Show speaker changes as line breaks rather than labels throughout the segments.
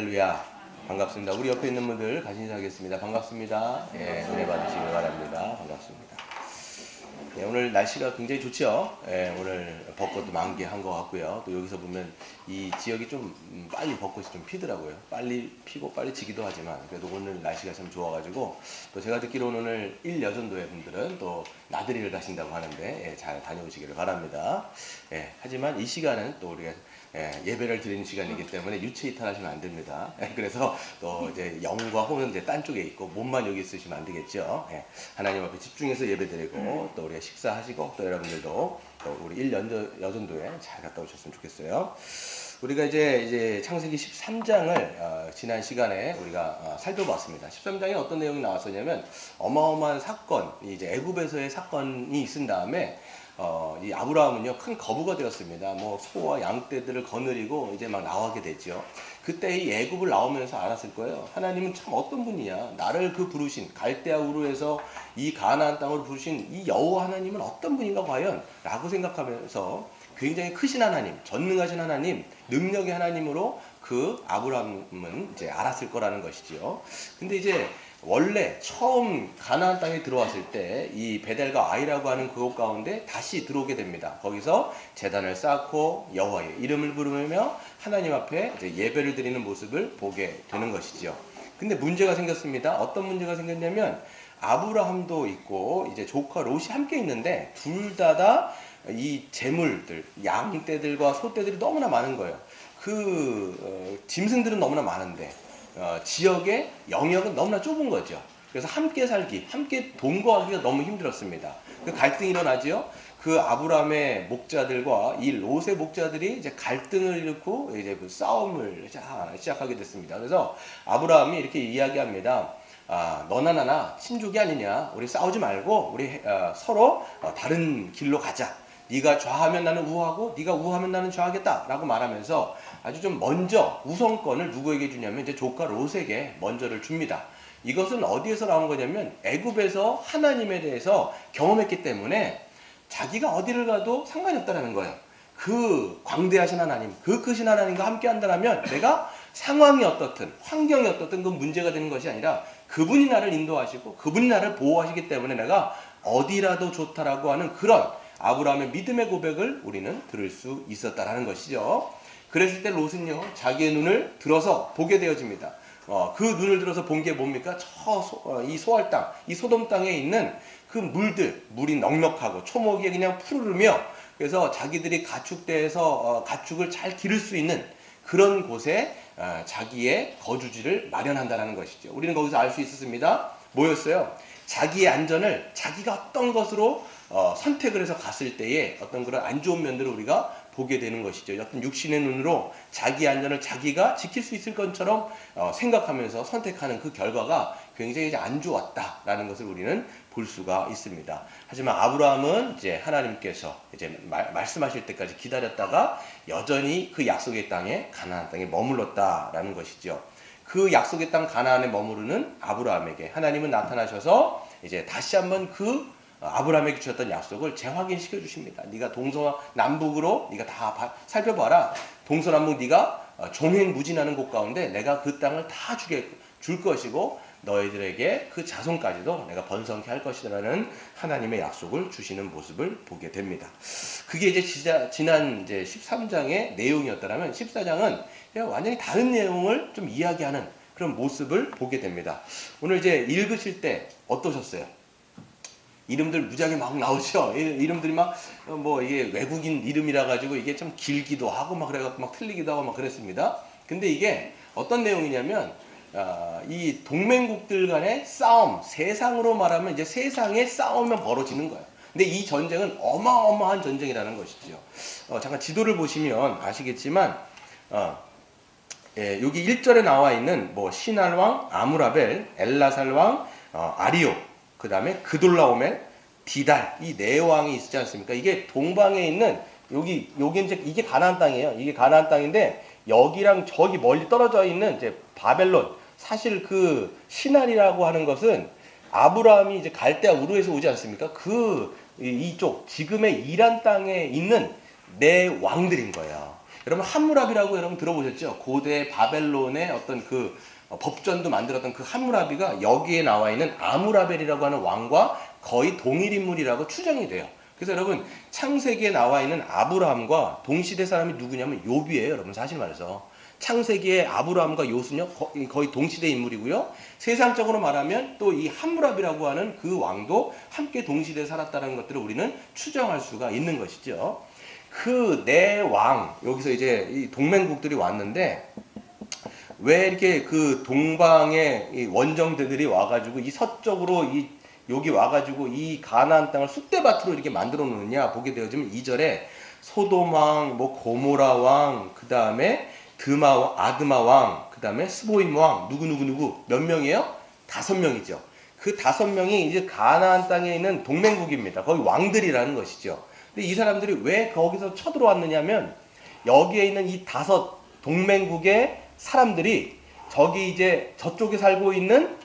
할렐루야. 반갑습니다. 우리 옆에 있는 분들 같이 인사하겠습니다. 반갑습니다. 예, 은혜 받으시길 바랍니다. 반갑습니다. 예, 오늘 날씨가 굉장히 좋죠. 예, 오늘 벚꽃도 만개한 것 같고요. 또 여기서 보면 이 지역이 좀 빨리 벚꽃이 좀 피더라고요. 빨리 피고 빨리 지기도 하지만 그래도 오늘 날씨가 참 좋아가지고 또 제가 듣기로는 오늘 일여전도회 분들은 또 나들이를 가신다고 하는데 예, 잘 다녀오시기를 바랍니다. 예, 하지만 이 시간은 또 우리가 예배를 드리는 시간이기 때문에 유체 이탈하시면 안 됩니다. 그래서 또 이제 영과 혼은 이제 딴 쪽에 있고 몸만 여기 있으시면 안 되겠죠. 하나님 앞에 집중해서 예배 드리고 또 우리가 식사하시고 또 여러분들도 또 우리 일여전도에 잘 갔다 오셨으면 좋겠어요. 우리가 이제 창세기 13장을 지난 시간에 우리가 살펴봤습니다. 13장에 어떤 내용이 나왔었냐면 어마어마한 사건, 이제 애굽에서의 사건이 있은 다음에 이 아브라함은요 큰 거부가 되었습니다. 뭐 소와 양떼들을 거느리고 이제 막 나가게 되죠. 그때 이 애굽을 나오면서 알았을 거예요. 하나님은 참 어떤 분이냐. 나를 그 부르신 갈대아 우르에서 이 가나안 땅으로 부르신 이 여호와 하나님은 어떤 분인가 과연? 라고 생각하면서 굉장히 크신 하나님, 전능하신 하나님, 능력의 하나님으로 그 아브라함은 이제 알았을 거라는 것이지요. 근데 이제 원래 처음 가나안 땅에 들어왔을 때 이 베델과 아이라고 하는 그곳 가운데 다시 들어오게 됩니다. 거기서 제단을 쌓고 여호와의 이름을 부르며 하나님 앞에 이제 예배를 드리는 모습을 보게 되는 것이지요. 근데 문제가 생겼습니다. 어떤 문제가 생겼냐면 아브라함도 있고 이제 조카 롯이 함께 있는데 둘 다 이 재물들, 양떼들과 소떼들이 너무나 많은 거예요. 짐승들은 너무나 많은데 지역의 영역은 너무나 좁은 거죠. 그래서 함께 살기, 함께 동거하기가 너무 힘들었습니다. 그 갈등이 일어나지요. 그 아브라함의 목자들과 이 롯의 목자들이 이제 갈등을 일으키고 이제 그 싸움을 시작하게 됐습니다. 그래서 아브라함이 이렇게 이야기합니다. 너나 나나 친족이 아니냐. 우리 싸우지 말고 우리 서로 다른 길로 가자. 네가 좌하면 나는 우하고 네가 우하면 나는 좌하겠다 라고 말하면서 아주 좀 먼저 우선권을 누구에게 주냐면 이제 조카 롯에게 먼저를 줍니다. 이것은 어디에서 나온 거냐면 애굽에서 하나님에 대해서 경험했기 때문에 자기가 어디를 가도 상관이 없다는 거예요. 그 광대하신 하나님, 그 크신 하나님과 함께 한다면 내가 상황이 어떻든 환경이 어떻든 그 문제가 되는 것이 아니라 그분이 나를 인도하시고 그분이 나를 보호하시기 때문에 내가 어디라도 좋다라고 하는 그런 아브라함의 믿음의 고백을 우리는 들을 수 있었다라는 것이죠. 그랬을 때 롯은요 자기의 눈을 들어서 보게 되어집니다. 그 눈을 들어서 본 게 뭡니까? 이 소알 땅, 이 소돔 땅에 있는 그 물이 넉넉하고 초목이 그냥 푸르르며 그래서 자기들이 가축대에서 가축을 잘 기를 수 있는 그런 곳에 자기의 거주지를 마련한다는 것이죠. 우리는 거기서 알 수 있었습니다. 뭐였어요? 자기의 안전을 자기가 어떤 것으로 선택을 해서 갔을 때에 어떤 그런 안 좋은 면들을 우리가 보게 되는 것이죠. 어떤 육신의 눈으로 자기 안전을 자기가 지킬 수 있을 것처럼 생각하면서 선택하는 그 결과가 굉장히 이제 안 좋았다라는 것을 우리는 볼 수가 있습니다. 하지만 아브라함은 이제 하나님께서 이제 말씀하실 때까지 기다렸다가 여전히 그 약속의 땅에 가나안 땅에 머물렀다라는 것이죠. 그 약속의 땅 가나안에 머무르는 아브라함에게 하나님은 나타나셔서 이제 다시 한번 그 아브라함에게 주셨던 약속을 재확인시켜 주십니다. 네가 동서남북으로 네가 다 살펴봐라. 동서남북 네가 종횡무진하는 곳 가운데 내가 그 땅을 다 줄 것이고 너희들에게 그 자손까지도 내가 번성케 할 것이라는 하나님의 약속을 주시는 모습을 보게 됩니다. 그게 이제 지난 이제 13장의 내용이었다면 14장은 완전히 다른 내용을 좀 이야기하는 그런 모습을 보게 됩니다. 오늘 이제 읽으실 때 어떠셨어요? 이름들 무지하게 막 나오죠. 이름들이 막 이게 외국인 이름이라 가지고 이게 좀 길기도 하고 막 그래갖고 막 틀리기도 하고 막 그랬습니다. 근데 이게 어떤 내용이냐면 이 동맹국들 간의 싸움, 세상으로 말하면 이제 세상의 싸움이 벌어지는 거예요. 근데 이 전쟁은 어마어마한 전쟁이라는 것이죠. 잠깐 지도를 보시면 아시겠지만 여기 1절에 나와 있는 시날 왕 아무라벨, 엘라살 왕 아리오, 그 다음에 그돌라오멜, 디달 이 네 왕이 있지 않습니까? 이게 동방에 있는 여기 이제 이게 가나안 땅이에요. 이게 가나안 땅인데 여기랑 저기 멀리 떨어져 있는 이제 바벨론 사실 그 시날이라고 하는 것은 아브라함이 이제 갈대아 우르에서 오지 않습니까? 이쪽 지금의 이란 땅에 있는 네 왕들인 거예요. 여러분 함무라비라고 여러분 들어보셨죠? 고대 바벨론의 어떤 그 법전도 만들었던 그 함무라비가 여기에 나와 있는 아무라벨이라고 하는 왕과 거의 동일 인물이라고 추정이 돼요. 그래서 여러분 창세기에 나와 있는 아브라함과 동시대 사람이 누구냐면 욥이에요. 여러분 사실 말해서 창세기의 아브라함과 욥은요 거의 동시대 인물이고요. 세상적으로 말하면 또 이 함무라비라고 하는 그 왕도 함께 동시대에 살았다는 것들을 우리는 추정할 수가 있는 것이죠. 그 네 왕 여기서 이제 이 동맹국들이 왔는데 왜 이렇게 그 동방의 이 원정대들이 와가지고 이 서쪽으로 이 여기 와가지고 이 가나안 땅을 쑥대밭으로 이렇게 만들어 놓느냐 보게 되어지면 2절에 소돔 왕, 뭐 고모라 왕, 그 다음에 아드마 왕, 그 다음에 스보임 왕, 누구 몇 명이에요? 5명이죠. 그 5명이 이제 가나안 땅에 있는 동맹국입니다. 거기 왕들이라는 것이죠. 근데 이 사람들이 왜 거기서 쳐들어왔느냐면 여기에 있는 이 5 동맹국의 사람들이 저기 이제 저쪽에 살고 있는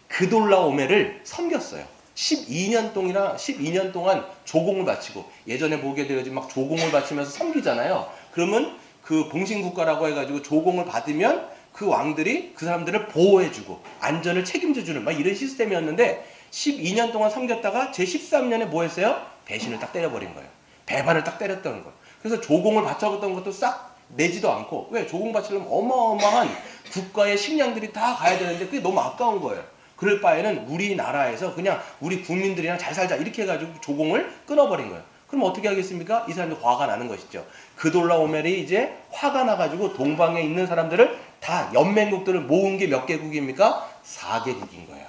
그돌라오메를 섬겼어요. 12년 동안 조공을 바치고 예전에 보게 되어지 막 조공을 바치면서 섬기잖아요. 그러면 그 봉신국가라고 해가지고 조공을 받으면 그 왕들이 그 사람들을 보호해주고 안전을 책임져주는 막 이런 시스템이었는데 12년 동안 섬겼다가 제 13년에 뭐 했어요? 배신을 딱 때려버린 거예요. 배반을 딱 때렸다는 거예요. 그래서 조공을 바쳐갔던 것도 싹 내지도 않고 왜 조공 바치려면 어마어마한 국가의 식량들이 다 가야 되는데 그게 너무 아까운 거예요. 그럴 바에는 우리나라에서 그냥 우리 국민들이랑 잘 살자 이렇게 해가지고 조공을 끊어버린 거예요. 그럼 어떻게 하겠습니까? 이 사람들 화가 나는 것이죠. 그돌라오멜이 이제 화가 나가지고 동방에 있는 사람들을 다 연맹국들을 모은 게 몇 개국입니까? 4개국인 거예요.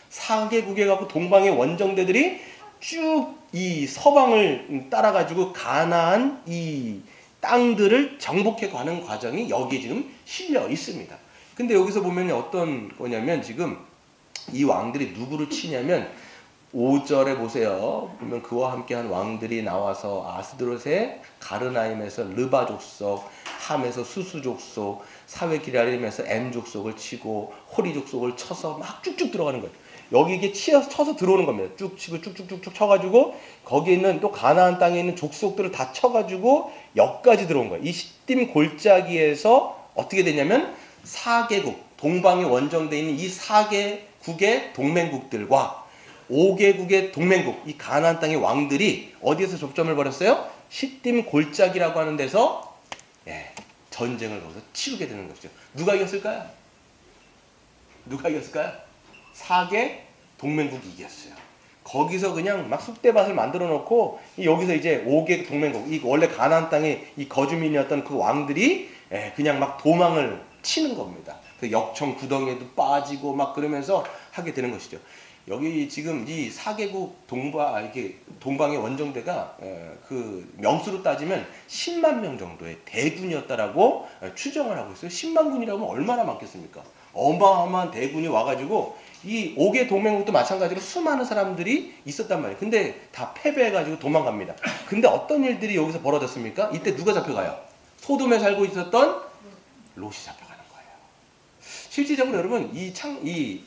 4개국에 갖고 동방의 원정대들이 쭉 이 서방을 따라가지고 가나안 이 땅들을 정복해 가는 과정이 여기에 지금 실려 있습니다. 근데 여기서 보면 어떤 거냐면 지금 이 왕들이 누구를 치냐면 5절에 보세요. 보면 그와 함께한 왕들이 나와서 아스드롯의 가르나임에서 르바 족속, 함에서 수수 족속, 사웨기라림에서 엠 족속을 치고 호리 족속을 쳐서 막 쭉쭉 들어가는 거예요. 여기 이게 쳐서 들어오는 겁니다. 쭉 치고 쭉쭉쭉쭉 쳐가지고 거기에 있는 또 가나안 땅에 있는 족속들을 다 쳐가지고 여기까지 들어온 거예요. 이 시딤 골짜기에서 어떻게 되냐면 4개국 동방에 원정되어 있는 이 4개국의 동맹국들과 5개국의 동맹국 이 가나안 땅의 왕들이 어디에서 접점을 벌였어요? 시딤 골짜기라고 하는 데서 전쟁을 거기서 치르게 되는 것이죠. 누가 이겼을까요? 4개 동맹국이 이겼어요. 거기서 그냥 막 쑥대밭을 만들어 놓고 여기서 이제 5개 동맹국 이 원래 가나안 땅의 이 거주민이었던 그 왕들이 그냥 막 도망을 치는 겁니다. 그 역청 구덩이에도 빠지고 막 그러면서 하게 되는 것이죠. 여기 지금 이 4개국 동방의 원정대가 그 명수로 따지면 10만 명 정도의 대군이었다라고 추정을 하고 있어요. 10만 군이라면 얼마나 많겠습니까? 어마어마한 대군이 와가지고 이 5개 동맹국도 마찬가지로 수많은 사람들이 있었단 말이에요. 근데 다 패배해가지고 도망갑니다. 근데 어떤 일들이 여기서 벌어졌습니까? 이때 누가 잡혀가요? 소돔에 살고 있었던 롯이 잡혀가는 거예요. 실질적으로 여러분 이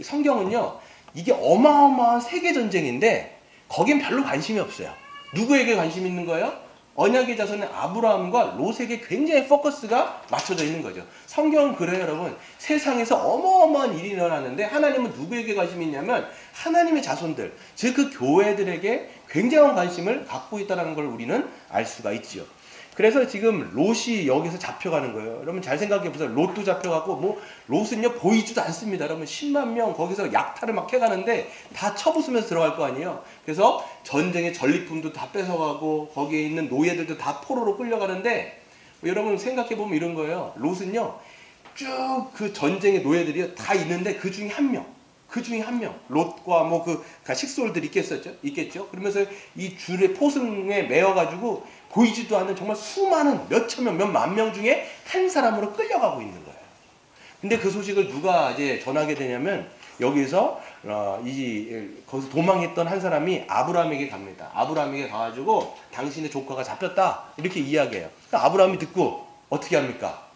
성경은요 이게 어마어마한 세계전쟁인데 거긴 별로 관심이 없어요. 누구에게 관심이 있는 거예요? 언약의 자손의 아브라함과 롯에게 굉장히 포커스가 맞춰져 있는 거죠. 성경은 그래요 여러분. 세상에서 어마어마한 일이 일어나는데 하나님은 누구에게 관심이 있냐면 하나님의 자손들 즉 그 교회들에게 굉장한 관심을 갖고 있다는 걸 우리는 알 수가 있지요. 그래서 지금 롯이 여기서 잡혀가는 거예요. 여러분 잘 생각해 보세요. 롯도 잡혀가고 뭐 롯은요 보이지도 않습니다. 여러분 10만 명 거기서 약탈을 막 해가는데 다 쳐부수면서 들어갈 거 아니에요. 그래서 전쟁의 전리품도 다 뺏어가고 거기에 있는 노예들도 다 포로로 끌려가는데 여러분 생각해 보면 이런 거예요. 롯은요 쭉 그 전쟁의 노예들이 다 있는데 그 중에 한 명. 롯과 뭐 그 식솔들이 있겠죠. 그러면서 이 줄에 포승에 매어가지고 보이지도 않는 정말 수많은 몇천 명, 몇만 명 중에 한 사람으로 끌려가고 있는 거예요. 근데 그 소식을 누가 이제 전하게 되냐면 여기서 거기서 도망했던 한 사람이 아브라함에게 갑니다. 아브라함에게 가가지고 당신의 조카가 잡혔다 이렇게 이야기해요. 그러니까 아브라함이 듣고 어떻게 합니까?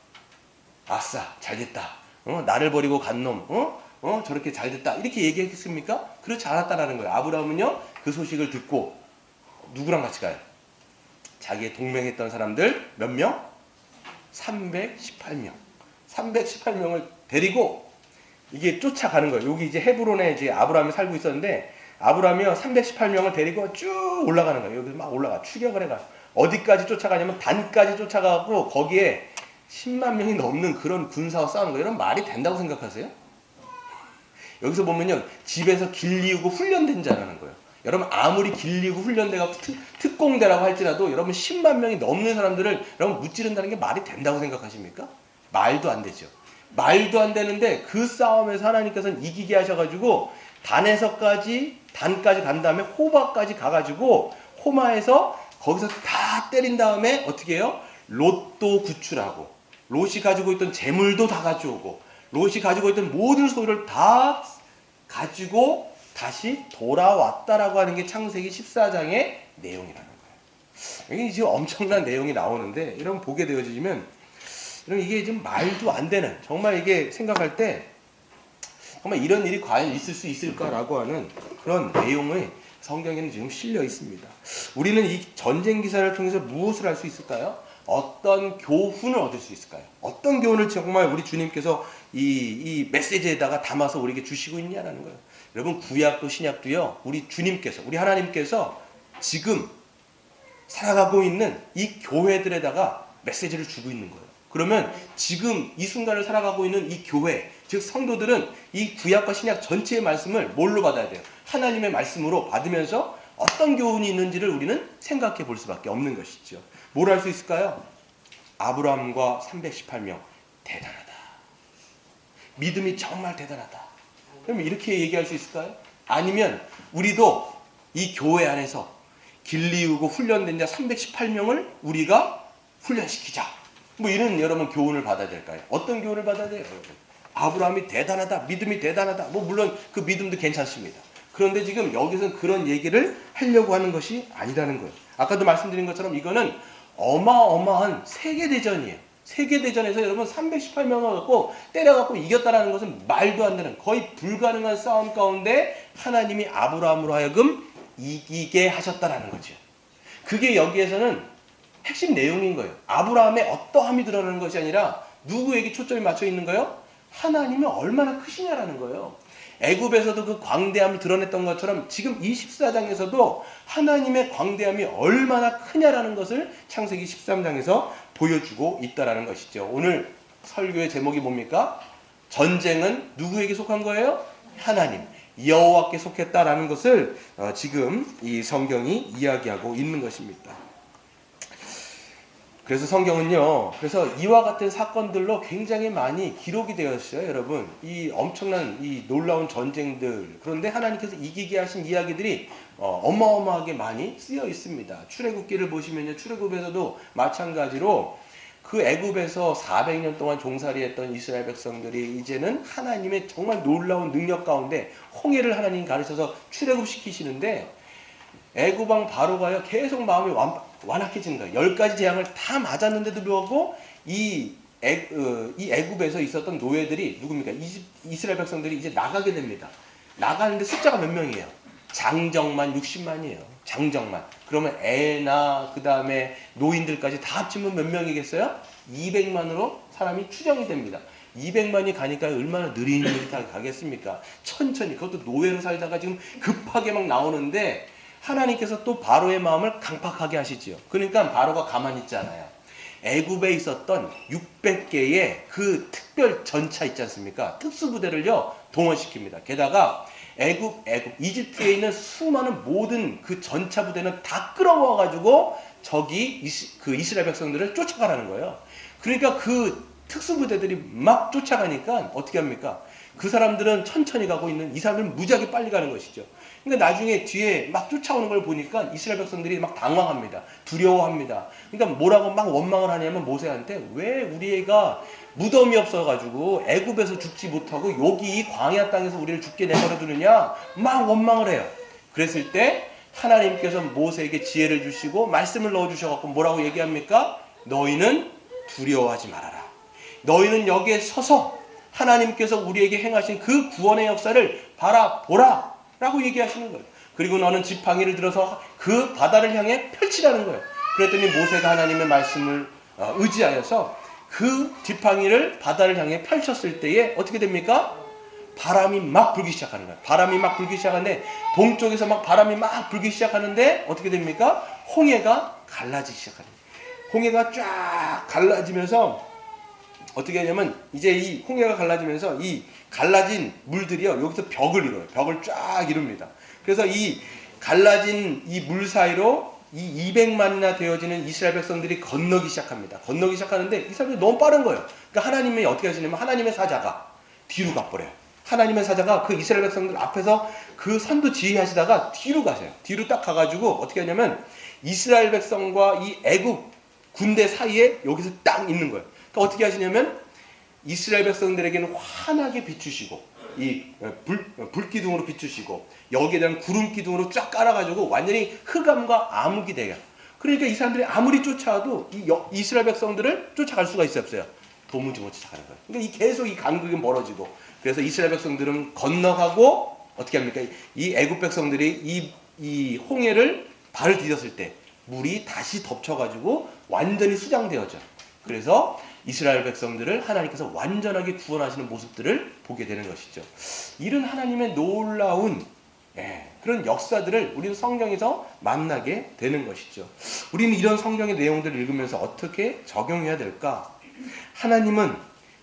아싸 잘됐다. 나를 버리고 간 놈. 저렇게 잘됐다. 이렇게 얘기했습니까? 그렇지 않았다라는 거예요. 아브라함은요, 그 소식을 듣고 누구랑 같이 가요? 자기의 동맹했던 사람들 몇 명? 318명. 318명을 데리고 이게 쫓아가는 거예요. 여기 이제 헤브론에 이제 아브라함이 살고 있었는데 아브라함이요 318명을 데리고 쭉 올라가는 거예요. 여기서 막 올라가 추격을 해가. 어디까지 쫓아가냐면 단까지 쫓아가고 거기에 10만 명이 넘는 그런 군사와 싸우는 거예요. 이런 말이 된다고 생각하세요? 여기서 보면요 집에서 길리우고 훈련된 자라는 거예요. 여러분 아무리 길리고 훈련돼가 특공대라고 할지라도 여러분 10만 명이 넘는 사람들을 여러분 무찌른다는 게 말이 된다고 생각하십니까? 말도 안 되죠. 말도 안 되는데 그 싸움에서 하나님께서는 이기게 하셔가지고 단까지 간 다음에 호바까지 가가지고 호마에서 거기서 다 때린 다음에 어떻게 해요? 롯도 구출하고 롯이 가지고 있던 재물도 다 가져오고 롯이 가지고 있던 모든 소유를 다 가지고 다시 돌아왔다라고 하는 게 창세기 14장의 내용이라는 거예요. 여기 지금 엄청난 내용이 나오는데 여러분 보게 되어지면 여러분 이게 좀 말도 안 되는 정말 이게 생각할 때 정말 이런 일이 과연 있을 수 있을까라고 하는 그런 내용의 성경에는 지금 실려 있습니다. 우리는 이 전쟁 기사를 통해서 무엇을 할 수 있을까요? 어떤 교훈을 얻을 수 있을까요? 어떤 교훈을 정말 우리 주님께서 이 메시지에다가 담아서 우리에게 주시고 있냐라는 거예요. 여러분 구약도 신약도요. 우리 주님께서 우리 하나님께서 지금 살아가고 있는 이 교회들에다가 메시지를 주고 있는 거예요. 그러면 지금 이 순간을 살아가고 있는 이 교회, 즉 성도들은 이 구약과 신약 전체의 말씀을 뭘로 받아야 돼요? 하나님의 말씀으로 받으면서 어떤 교훈이 있는지를 우리는 생각해 볼 수밖에 없는 것이죠. 뭘 할 수 있을까요? 아브라함과 318명 대단하다. 믿음이 정말 대단하다. 그럼 이렇게 얘기할 수 있을까요? 아니면 우리도 이 교회 안에서 길리우고 훈련된 자 318명을 우리가 훈련시키자. 뭐 이런 여러분 교훈을 받아야 될까요? 어떤 교훈을 받아야 돼요? 여러분? 아브라함이 대단하다. 믿음이 대단하다. 뭐 물론 그 믿음도 괜찮습니다. 그런데 지금 여기서는 그런 얘기를 하려고 하는 것이 아니라는 거예요. 아까도 말씀드린 것처럼 이거는 어마어마한 세계대전이에요. 세계대전에서 여러분 318명을 갖고 때려갖고 이겼다라는 것은 말도 안 되는 거의 불가능한 싸움 가운데 하나님이 아브라함으로 하여금 이기게 하셨다라는 거죠. 그게 여기에서는 핵심 내용인 거예요. 아브라함의 어떠함이 드러나는 것이 아니라 누구에게 초점이 맞춰 있는 거예요? 하나님이 얼마나 크시냐라는 거예요. 애굽에서도 그 광대함을 드러냈던 것처럼 지금 이 14장에서도 하나님의 광대함이 얼마나 크냐라는 것을 창세기 13장에서 보여주고 있다라는 것이죠. 오늘 설교의 제목이 뭡니까? 전쟁은 누구에게 속한 거예요? 하나님, 여호와께 속했다라는 것을 지금 이 성경이 이야기하고 있는 것입니다. 그래서 성경은요, 그래서 이와 같은 사건들로 굉장히 많이 기록이 되었어요, 여러분. 이 엄청난 이 놀라운 전쟁들. 그런데 하나님께서 이기게 하신 이야기들이 어마어마하게 많이 쓰여 있습니다. 출애굽기를 보시면요, 출애굽에서도 마찬가지로 그 애굽에서 400년 동안 종살이했던 이스라엘 백성들이 이제는 하나님의 정말 놀라운 능력 가운데 홍해를 하나님 가르쳐서 출애굽시키시는데 애굽 왕 바로가요 계속 마음이 완악해지는 거예요. 10가지 재앙을 다 맞았는데도 불구하고 이 애굽에서 있었던 노예들이 누굽니까? 이스라엘 백성들이 이제 나가게 됩니다. 나가는데 숫자가 몇 명이에요? 장정만 60만이에요. 장정만. 그러면 애나 그 다음에 노인들까지 다 합치면 몇 명이겠어요? 200만으로 사람이 추정이 됩니다. 200만이 가니까 얼마나 느릿느릿하게 가겠습니까? 천천히. 그것도 노예로 살다가 지금 급하게 막 나오는데 하나님께서 또 바로의 마음을 강팍하게 하시지요. 그러니까 바로가 가만히 있지 않아요. 애굽에 있었던 600개의 그 특별 전차 있지 않습니까? 특수부대를요 동원시킵니다. 게다가 이집트에 있는 수많은 모든 그 전차 부대는 다 끌어모아가지고 저기 그 이스라엘 백성들을 쫓아가라는 거예요. 그러니까 그 특수부대들이 막 쫓아가니까 어떻게 합니까? 그 사람들은 천천히 가고 있는 이 사람들은 무지하게 빨리 가는 것이죠. 그러니까 나중에 뒤에 막 쫓아오는 걸 보니까 이스라엘 백성들이 막 당황합니다. 두려워합니다. 그러니까 뭐라고 막 원망을 하냐면 모세한테 왜 우리 애가 무덤이 없어가지고 애굽에서 죽지 못하고 여기 이 광야 땅에서 우리를 죽게 내버려 두느냐 막 원망을 해요. 그랬을 때 하나님께서 모세에게 지혜를 주시고 말씀을 넣어주셔갖고 뭐라고 얘기합니까? 너희는 두려워하지 말아라. 너희는 여기에 서서 하나님께서 우리에게 행하신 그 구원의 역사를 바라보라 라고 얘기하시는 거예요. 그리고 너는 지팡이를 들어서 그 바다를 향해 펼치라는 거예요. 그랬더니 모세가 하나님의 말씀을 의지하여서 그 지팡이를 바다를 향해 펼쳤을 때에 어떻게 됩니까? 바람이 막 불기 시작하는 거예요. 바람이 막 불기 시작하는데 동쪽에서 막 바람이 막 불기 시작하는데 어떻게 됩니까? 홍해가 갈라지기 시작합니다. 홍해가 쫙 갈라지면서 어떻게 하냐면 이제 이 홍해가 갈라지면서 이 갈라진 물들이요 여기서 벽을 이뤄요. 벽을 쫙 이룹니다. 그래서 이 갈라진 이 물 사이로 이 200만이나 되어지는 이스라엘 백성들이 건너기 시작합니다. 건너기 시작하는데 이 사람들이 너무 빠른 거예요. 그러니까 하나님이 어떻게 하시냐면 하나님의 사자가 뒤로 가버려요. 하나님의 사자가 그 이스라엘 백성들 앞에서 그 선두 지휘하시다가 뒤로 가세요. 뒤로 딱 가가지고 어떻게 하냐면 이스라엘 백성과 이 애국 군대 사이에 여기서 딱 있는 거예요. 그러니까 어떻게 하시냐면 이스라엘 백성들에게는 환하게 비추시고 이 불기둥으로 비추시고 여기에 대한 구름 기둥으로 쫙 깔아가지고 완전히 흑암과 암흑이 돼요. 그러니까 이 사람들이 아무리 쫓아와도 이 이스라엘 백성들을 쫓아갈 수가 없어요. 도무지 못 쫓아가는 거예요. 그러니까 계속 이 간극이 멀어지고 그래서 이스라엘 백성들은 건너가고 어떻게 합니까? 이 애굽 백성들이 이 홍해를 발을 디뎠을 때 물이 다시 덮쳐가지고 완전히 수장되어져. 그래서 이스라엘 백성들을 하나님께서 완전하게 구원하시는 모습들을 보게 되는 것이죠. 이런 하나님의 놀라운 그런 역사들을 우리는 성경에서 만나게 되는 것이죠. 우리는 이런 성경의 내용들을 읽으면서 어떻게 적용해야 될까? 하나님은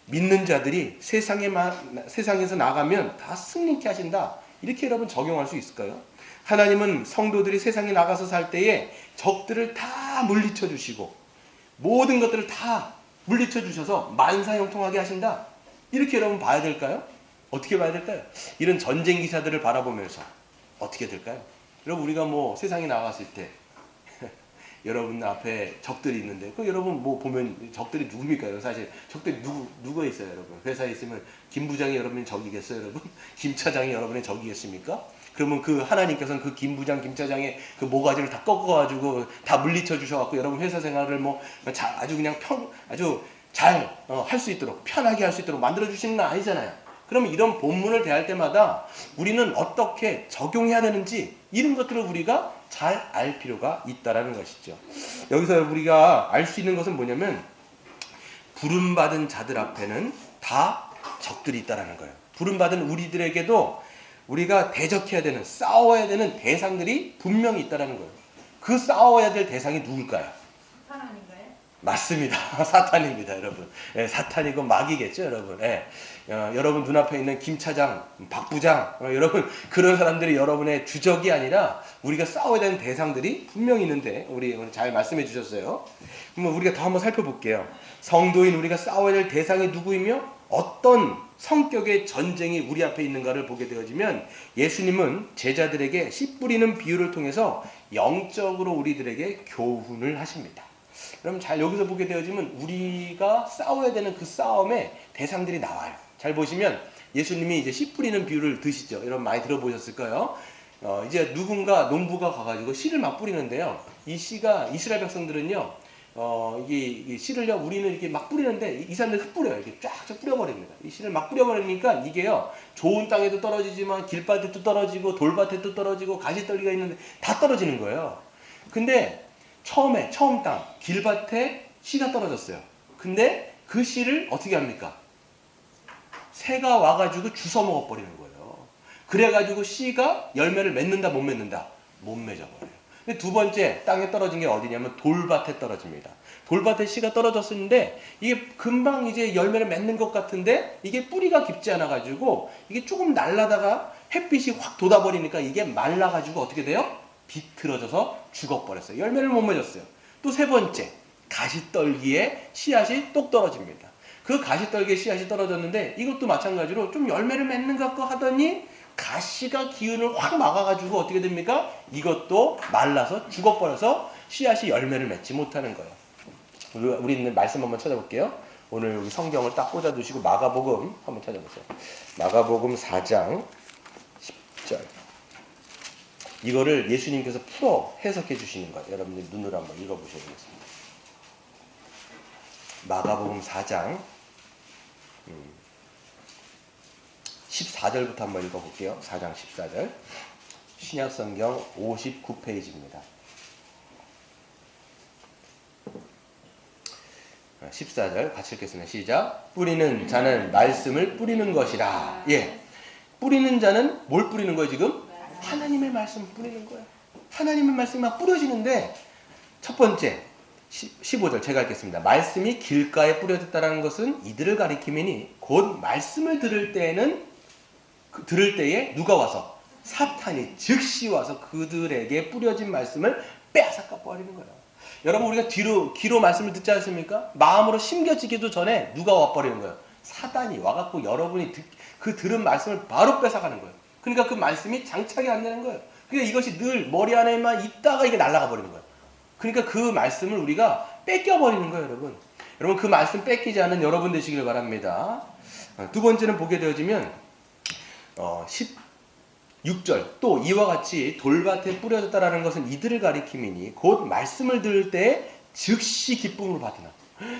믿는 자들이 세상에서 나가면 다 승리케 하신다. 이렇게 여러분 적용할 수 있을까요? 하나님은 성도들이 세상에 나가서 살 때에 적들을 다 물리쳐 주시고 모든 것들을 다 물리쳐 주셔서 만사형통하게 하신다. 이렇게 여러분 봐야 될까요? 어떻게 봐야 될까요? 이런 전쟁 기사들을 바라보면서 어떻게 될까요? 여러분 우리가 뭐 세상에 나갔을 때 여러분 앞에 적들이 있는데 그 여러분 뭐 보면 적들이 누굽니까? 사실 적들이 누가 있어요, 여러분? 회사에 있으면 김 부장이 여러분의 적이겠어요, 여러분? 김 차장이 여러분의 적이겠습니까? 그러면 그 하나님께서는 그 김 부장, 김 차장의 그 모가지를 다 꺾어가지고 다 물리쳐 주셔갖고 여러분 회사 생활을 뭐 아주 그냥 아주 잘 할 수 있도록 편하게 할 수 있도록 만들어 주시는 건 아니잖아요. 그러면 이런 본문을 대할 때마다 우리는 어떻게 적용해야 되는지 이런 것들을 우리가 잘 알 필요가 있다라는 것이죠. 여기서 우리가 알 수 있는 것은 뭐냐면 부름받은 자들 앞에는 다 적들이 있다라는 거예요. 부름받은 우리들에게도 우리가 대적해야 되는 싸워야 되는 대상들이 분명히 있다라는 거예요. 그 싸워야 될 대상이 누굴까요?
사람인가요?
맞습니다. 사탄입니다, 여러분. 사탄이고 마귀겠죠, 여러분. 여러분 눈앞에 있는 김 차장, 박 부장, 여러분 그런 사람들이 여러분의 주적이 아니라 우리가 싸워야 되는 대상들이 분명히 있는데 우리 잘 말씀해 주셨어요. 그럼 우리가 더 한번 살펴볼게요. 성도인 우리가 싸워야 될 대상이 누구이며 어떤 성격의 전쟁이 우리 앞에 있는가를 보게 되어지면 예수님은 제자들에게 씨 뿌리는 비유를 통해서 영적으로 우리들에게 교훈을 하십니다. 그럼 잘 여기서 보게 되어지면 우리가 싸워야 되는 그 싸움의 대상들이 나와요. 잘 보시면 예수님이 이제 씨 뿌리는 비유를 드시죠. 여러분 많이 들어보셨을 거예요. 이제 누군가 농부가 가가지고 씨를 막 뿌리는데요. 이 씨가 이스라엘 백성들은요. 이게 씨를요 우리는 이렇게 막 뿌리는데 이 사람들 흙 뿌려요. 이렇게 쫙쫙 뿌려버립니다. 이 씨를 막 뿌려버리니까 이게요 좋은 땅에도 떨어지지만 길밭에도 떨어지고 돌밭에도 떨어지고 가시떨기가 있는데 다 떨어지는 거예요. 근데 처음 땅 길밭에 씨가 떨어졌어요. 근데 그 씨를 어떻게 합니까? 새가 와가지고 주워 먹어버리는 거예요. 그래가지고 씨가 열매를 맺는다 못 맺는다? 못 맺어버려요. 근데 두 번째 땅에 떨어진 게 어디냐면 돌밭에 떨어집니다. 돌밭에 씨가 떨어졌는데 이게 금방 이제 열매를 맺는 것 같은데 이게 뿌리가 깊지 않아 가지고 이게 조금 날라다가 햇빛이 확 돋아버리니까 이게 말라가지고 어떻게 돼요? 비틀어져서 죽어버렸어요. 열매를 못 맺었어요. 또 세 번째 가시떨기에 씨앗이 똑 떨어집니다. 그 가시떨기에 씨앗이 떨어졌는데 이것도 마찬가지로 좀 열매를 맺는 것 같고 하더니 가시가 기운을 확 막아가지고 어떻게 됩니까? 이것도 말라서 죽어버려서 씨앗이 열매를 맺지 못하는 거예요. 우리는 말씀 한번 찾아볼게요. 오늘 여기 성경을 딱 꽂아두시고 마가복음 한번 찾아보세요. 마가복음 4장 10절. 이거를 예수님께서 풀어 해석해 주시는 거예요. 여러분들 눈으로 한번 읽어보셔야 되겠습니다. 마가복음 4장 14절부터 한번 읽어볼게요. 4장 14절. 신약성경 59페이지입니다. 14절 같이 읽겠습니다. 시작. 뿌리는 자는 말씀을 뿌리는 것이라. 예. 뿌리는 자는 뭘 뿌리는 거예요 지금? 하나님의 말씀을 뿌리는 거예요. 하나님의 말씀이 막 뿌려지는데 첫 번째 15절 제가 읽겠습니다. 말씀이 길가에 뿌려졌다는 것은 이들을 가리킴이니 곧 말씀을 들을 때에 누가 와서? 사탄이 즉시 와서 그들에게 뿌려진 말씀을 빼앗아 버리는 거예요. 여러분 우리가 귀로 말씀을 듣지 않습니까? 마음으로 심겨지기도 전에 누가 와버리는 거예요? 사단이 와갖고 여러분이 그 들은 말씀을 바로 뺏어가는 거예요. 그러니까 그 말씀이 장착이 안 되는 거예요. 그러니까 이것이 늘 머리 안에만 있다가 이게 날아가 버리는 거예요. 그러니까 그 말씀을 우리가 뺏겨버리는 거예요, 여러분. 여러분 그 말씀 뺏기지 않은 여러분 되시길 바랍니다. 두 번째는 보게 되어지면 16절 또 이와 같이 돌밭에 뿌려졌다라는 것은 이들을 가리킴이니 곧 말씀을 들을 때 즉시 기쁨으로 받으나.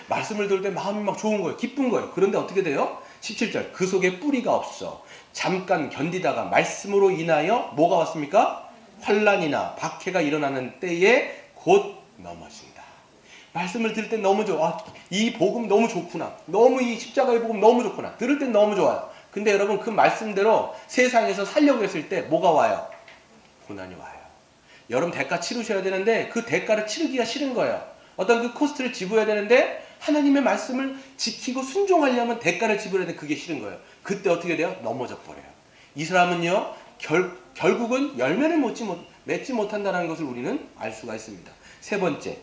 말씀을 들을 때 마음이 막 좋은 거예요. 기쁜 거예요. 그런데 어떻게 돼요? 17절 그 속에 뿌리가 없어 잠깐 견디다가 말씀으로 인하여 뭐가 왔습니까? 환난이나 박해가 일어나는 때에 곧 넘어진다. 말씀을 들을 때 너무 좋아. 이 복음 너무 좋구나. 너무 이 십자가의 복음 너무 좋구나. 들을 땐 너무 좋아요. 근데 여러분 그 말씀대로 세상에서 살려고 했을 때 뭐가 와요? 고난이 와요. 여러분 대가 치르셔야 되는데 그 대가를 치르기가 싫은 거예요. 어떤 그 코스트를 지불해야 되는데 하나님의 말씀을 지키고 순종하려면 대가를 지불해야 되는데 그게 싫은 거예요. 그때 어떻게 돼요? 넘어져 버려요. 이 사람은요 결국은 열매를 맺지 못한다는 것을 우리는 알 수가 있습니다. 세 번째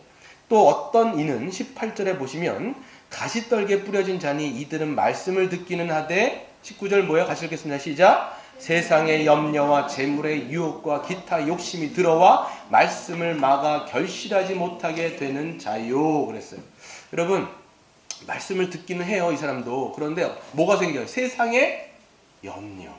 또 어떤 이는 18절에 보시면 가시떨기에 뿌려진 자니 이들은 말씀을 듣기는 하되 19절 뭐예요? 같이 읽겠습니다. 시작. 세상의 염려와 재물의 유혹과 기타 욕심이 들어와 말씀을 막아 결실하지 못하게 되는 자요. 그랬어요. 여러분 말씀을 듣기는 해요. 이 사람도. 그런데 뭐가 생겨요? 세상의 염려.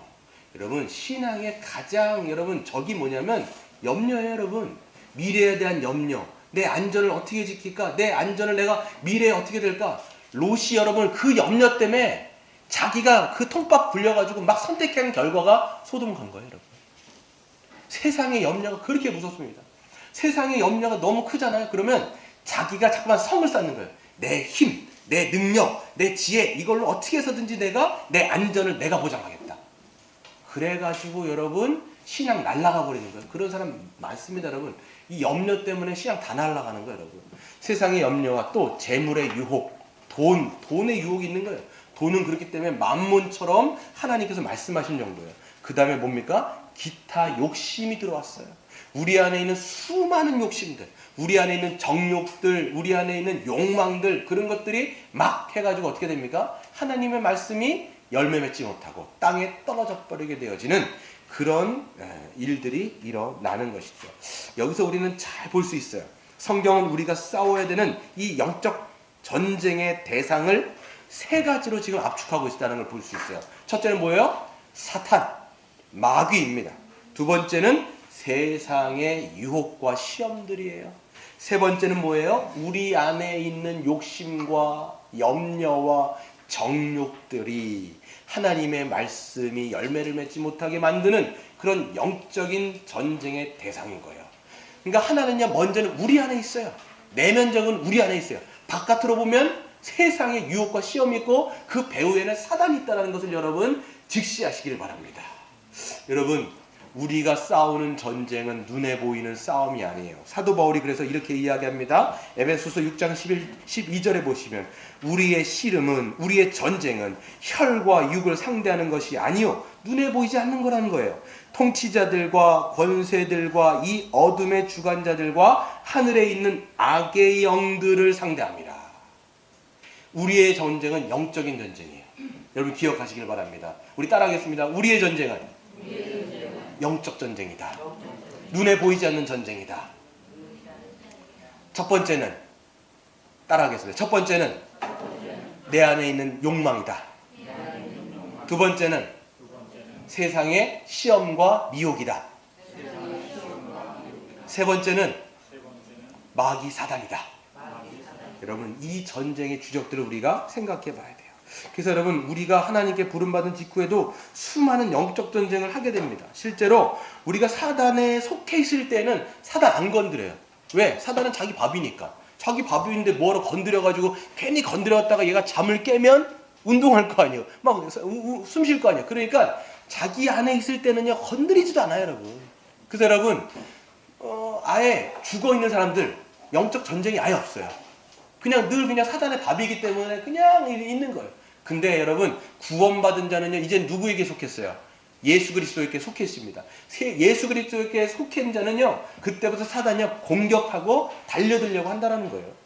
여러분 신앙의 가장 여러분 적이 뭐냐면 염려예요. 여러분 미래에 대한 염려. 내 안전을 어떻게 지킬까? 내 안전을 내가 미래에 어떻게 될까? 롯이 여러분 그 염려 때문에 자기가 그 통밥 굴려가지고 막 선택한 결과가 소돔 간 거예요. 여러분. 세상의 염려가 그렇게 무섭습니다. 세상의 염려가 너무 크잖아요. 그러면 자기가 자꾸만 성을 쌓는 거예요. 내 힘, 내 능력, 내 지혜 이걸로 어떻게 해서든지 내가 내 안전을 내가 보장하겠다. 그래가지고 여러분 신앙 날아가 버리는 거예요. 그런 사람 많습니다. 여러분. 이 염려 때문에 신앙 다 날아가는 거예요. 여러분. 세상의 염려와 또 재물의 유혹, 돈의 유혹이 있는 거예요. 돈은 그렇기 때문에 만몬처럼 하나님께서 말씀하신 정도예요. 그 다음에 뭡니까? 기타 욕심이 들어왔어요. 우리 안에 있는 수많은 욕심들, 우리 안에 있는 정욕들, 우리 안에 있는 욕망들 그런 것들이 막 해가지고 어떻게 됩니까? 하나님의 말씀이 열매 맺지 못하고 땅에 떨어져 버리게 되어지는 그런 일들이 일어나는 것이죠. 여기서 우리는 잘 볼 수 있어요. 성경은 우리가 싸워야 되는 이 영적 전쟁의 대상을 세 가지로 지금 압축하고 있다는 걸 볼 수 있어요. 첫째는 뭐예요? 사탄, 마귀입니다. 두 번째는 세상의 유혹과 시험들이에요. 세 번째는 뭐예요? 우리 안에 있는 욕심과 염려와 정욕들이 하나님의 말씀이 열매를 맺지 못하게 만드는 그런 영적인 전쟁의 대상인 거예요. 그러니까 하나는요, 먼저는 우리 안에 있어요. 내면적은 우리 안에 있어요. 바깥으로 보면 세상의 유혹과 시험이 있고 그 배후에는 사단이 있다는 것을 여러분 직시하시길 바랍니다. 여러분 우리가 싸우는 전쟁은 눈에 보이는 싸움이 아니에요. 사도 바울이 그래서 이렇게 이야기합니다. 에베소서 6장 12절에 보시면 우리의 씨름은 우리의 전쟁은 혈과 육을 상대하는 것이 아니요 눈에 보이지 않는 거라는 거예요. 통치자들과 권세들과 이 어둠의 주관자들과 하늘에 있는 악의 영들을 상대합니다. 우리의 전쟁은 영적인 전쟁이에요. 여러분 기억하시길 바랍니다. 우리 따라하겠습니다. 우리의 전쟁은 영적 전쟁이다. 눈에 보이지 않는 전쟁이다. 첫 번째는 따라하겠습니다. 첫 번째는 내 안에 있는 욕망이다. 두 번째는 세상의 시험과 미혹이다. 세 번째는 마귀 사단이다. 여러분 이 전쟁의 주적들을 우리가 생각해 봐야 돼요. 그래서 여러분 우리가 하나님께 부름받은 직후에도 수많은 영적 전쟁을 하게 됩니다. 실제로 우리가 사단에 속해 있을 때는 사단 안 건드려요. 왜? 사단은 자기 밥이니까. 자기 밥인데 뭐하러 건드려가지고 괜히 건드렸다가 얘가 잠을 깨면 운동할 거 아니에요. 막 숨 쉴 거 아니에요. 그러니까 자기 안에 있을 때는요 건드리지도 않아요, 여러분. 그래서 여러분 아예 죽어있는 사람들 영적 전쟁이 아예 없어요. 그냥 늘 그냥 사단의 밥이기 때문에 그냥 있는 거예요. 근데 여러분 구원받은 자는요 이제 누구에게 속했어요? 예수 그리스도에게 속했습니다. 예수 그리스도에게 속한 자는요 그때부터 사단이요 공격하고 달려들려고 한다는 거예요.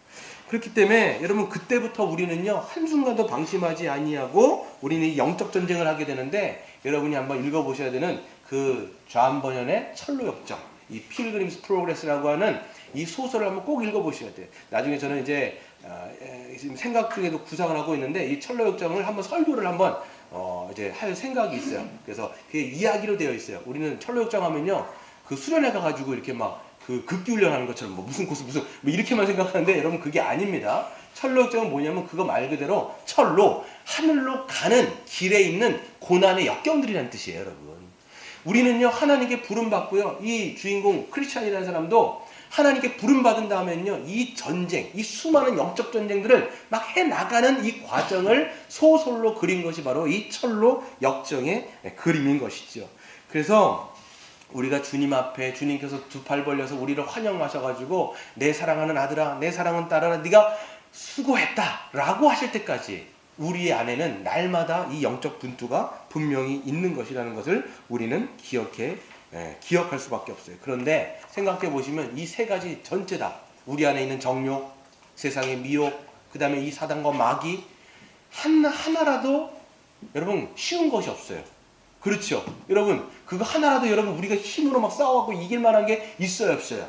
그렇기 때문에 여러분 그때부터 우리는요 한순간도 방심하지 아니하고 우리는 영적 전쟁을 하게 되는데, 여러분이 한번 읽어보셔야 되는 그 존 버년의 철로 역정, 이 필그림스 프로그레스라고 하는 이 소설을 한번 꼭 읽어보셔야 돼요. 나중에 저는 이제 지금 생각 중에도 구상을 하고 있는데 이 철로 역정을 한번 설교를 한번 이제 할 생각이 있어요. 그래서 그게 이야기로 되어 있어요. 우리는 철로 역정 하면요 그 수련회 가가지고 이렇게 막 그 극기 훈련하는 것처럼 뭐 무슨 코스 무슨 뭐 이렇게만 생각하는데 여러분 그게 아닙니다. 철로 역정은 뭐냐면 그거 말 그대로 철로 하늘로 가는 길에 있는 고난의 역경들이라는 뜻이에요, 여러분. 우리는요 하나님께 부름 받고요, 이 주인공 크리스찬이라는 사람도 하나님께 부름 받은 다음에는요 이 전쟁, 이 수많은 영적 전쟁들을 막 해나가는 이 과정을 소설로 그린 것이 바로 이 철로 역정의 그림인 것이죠. 그래서 우리가 주님 앞에 주님께서 두 팔 벌려서 우리를 환영하셔가지고 내 사랑하는 아들아, 내 사랑하는 딸아, 네가 수고했다 라고 하실 때까지 우리 안에는 날마다 이 영적 분투가 분명히 있는 것이라는 것을 우리는 기억할 수밖에 없어요. 그런데 생각해 보시면 이 세 가지 전체 다 우리 안에 있는 정욕, 세상의 미혹, 그 다음에 이 사단과 마귀 하나라도 여러분 쉬운 것이 없어요. 그렇죠? 여러분 그거 하나라도 여러분 우리가 힘으로 막 싸워갖고 이길 만한 게 있어요, 없어요?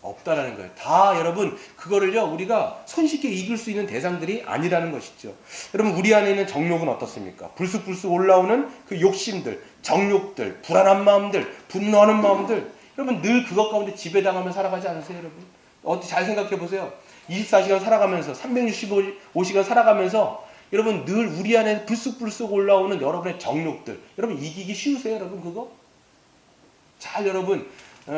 없다라는 거예요. 다 여러분 그거를요 우리가 손쉽게 이길 수 있는 대상들이 아니라는 것이죠. 여러분 우리 안에 있는 정욕은 어떻습니까? 불쑥불쑥 올라오는 그 욕심들, 정욕들, 불안한 마음들, 분노하는 마음들, 여러분 늘 그것 가운데 지배당하며 살아가지 않으세요, 여러분? 어떻게 잘 생각해 보세요. 24시간 살아가면서 365시간 살아가면서 여러분 늘 우리 안에 불쑥불쑥 올라오는 여러분의 정욕들, 여러분 이기기 쉬우세요, 여러분 그거? 잘 여러분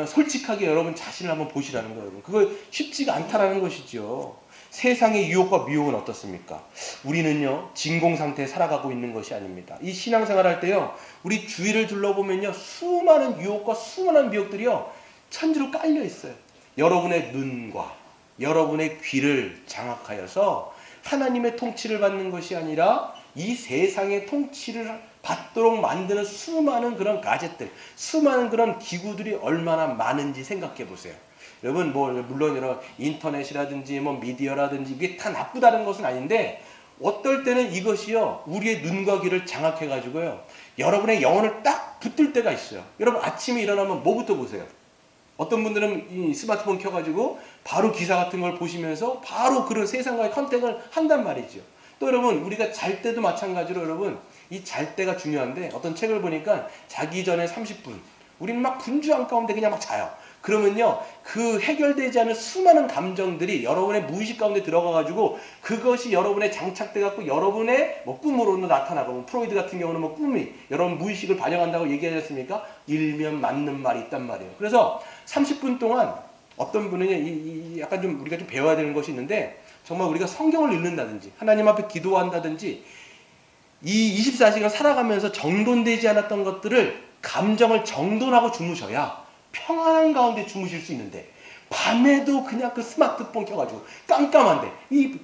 솔직하게 여러분 자신을 한번 보시라는 거예요. 여러분. 그거 쉽지가 않다라는 것이죠. 세상의 유혹과 미혹은 어떻습니까? 우리는요 진공 상태에 살아가고 있는 것이 아닙니다. 이 신앙생활 할 때요 우리 주위를 둘러보면요 수많은 유혹과 수많은 미혹들이요 천지로 깔려 있어요. 여러분의 눈과 여러분의 귀를 장악하여서 하나님의 통치를 받는 것이 아니라 이 세상의 통치를 받도록 만드는 수많은 그런 가젯들, 수많은 그런 기구들이 얼마나 많은지 생각해 보세요. 여러분 물론 여러 인터넷이라든지 미디어라든지 이게 다 나쁘다는 것은 아닌데 어떨 때는 이것이요 우리의 눈과 귀를 장악해 가지고요 여러분의 영혼을 딱 붙들 때가 있어요. 여러분 아침에 일어나면 뭐부터 보세요? 어떤 분들은 이 스마트폰 켜가지고 바로 기사 같은 걸 보시면서 바로 그런 세상과의 컨택을 한단 말이죠. 또 여러분 우리가 잘 때도 마찬가지로 여러분 이 잘 때가 중요한데 어떤 책을 보니까 자기 전에 30분 우리는 막 분주한 가운데 그냥 막 자요. 그러면요 그 해결되지 않은 수많은 감정들이 여러분의 무의식 가운데 들어가가지고 그것이 여러분의 장착돼갖고 여러분의 꿈으로는 나타나고 프로이드 같은 경우는 꿈이 여러분 무의식을 반영한다고 얘기하지 않습니까? 일면 맞는 말이 있단 말이에요. 그래서 30분 동안 어떤 분은 약간 좀 우리가 좀 배워야 되는 것이 있는데 정말 우리가 성경을 읽는다든지 하나님 앞에 기도한다든지 이 24시간 살아가면서 정돈되지 않았던 것들을 감정을 정돈하고 주무셔야 평안한 가운데 주무실 수 있는데 밤에도 그냥 그 스마트폰 켜가지고 깜깜한데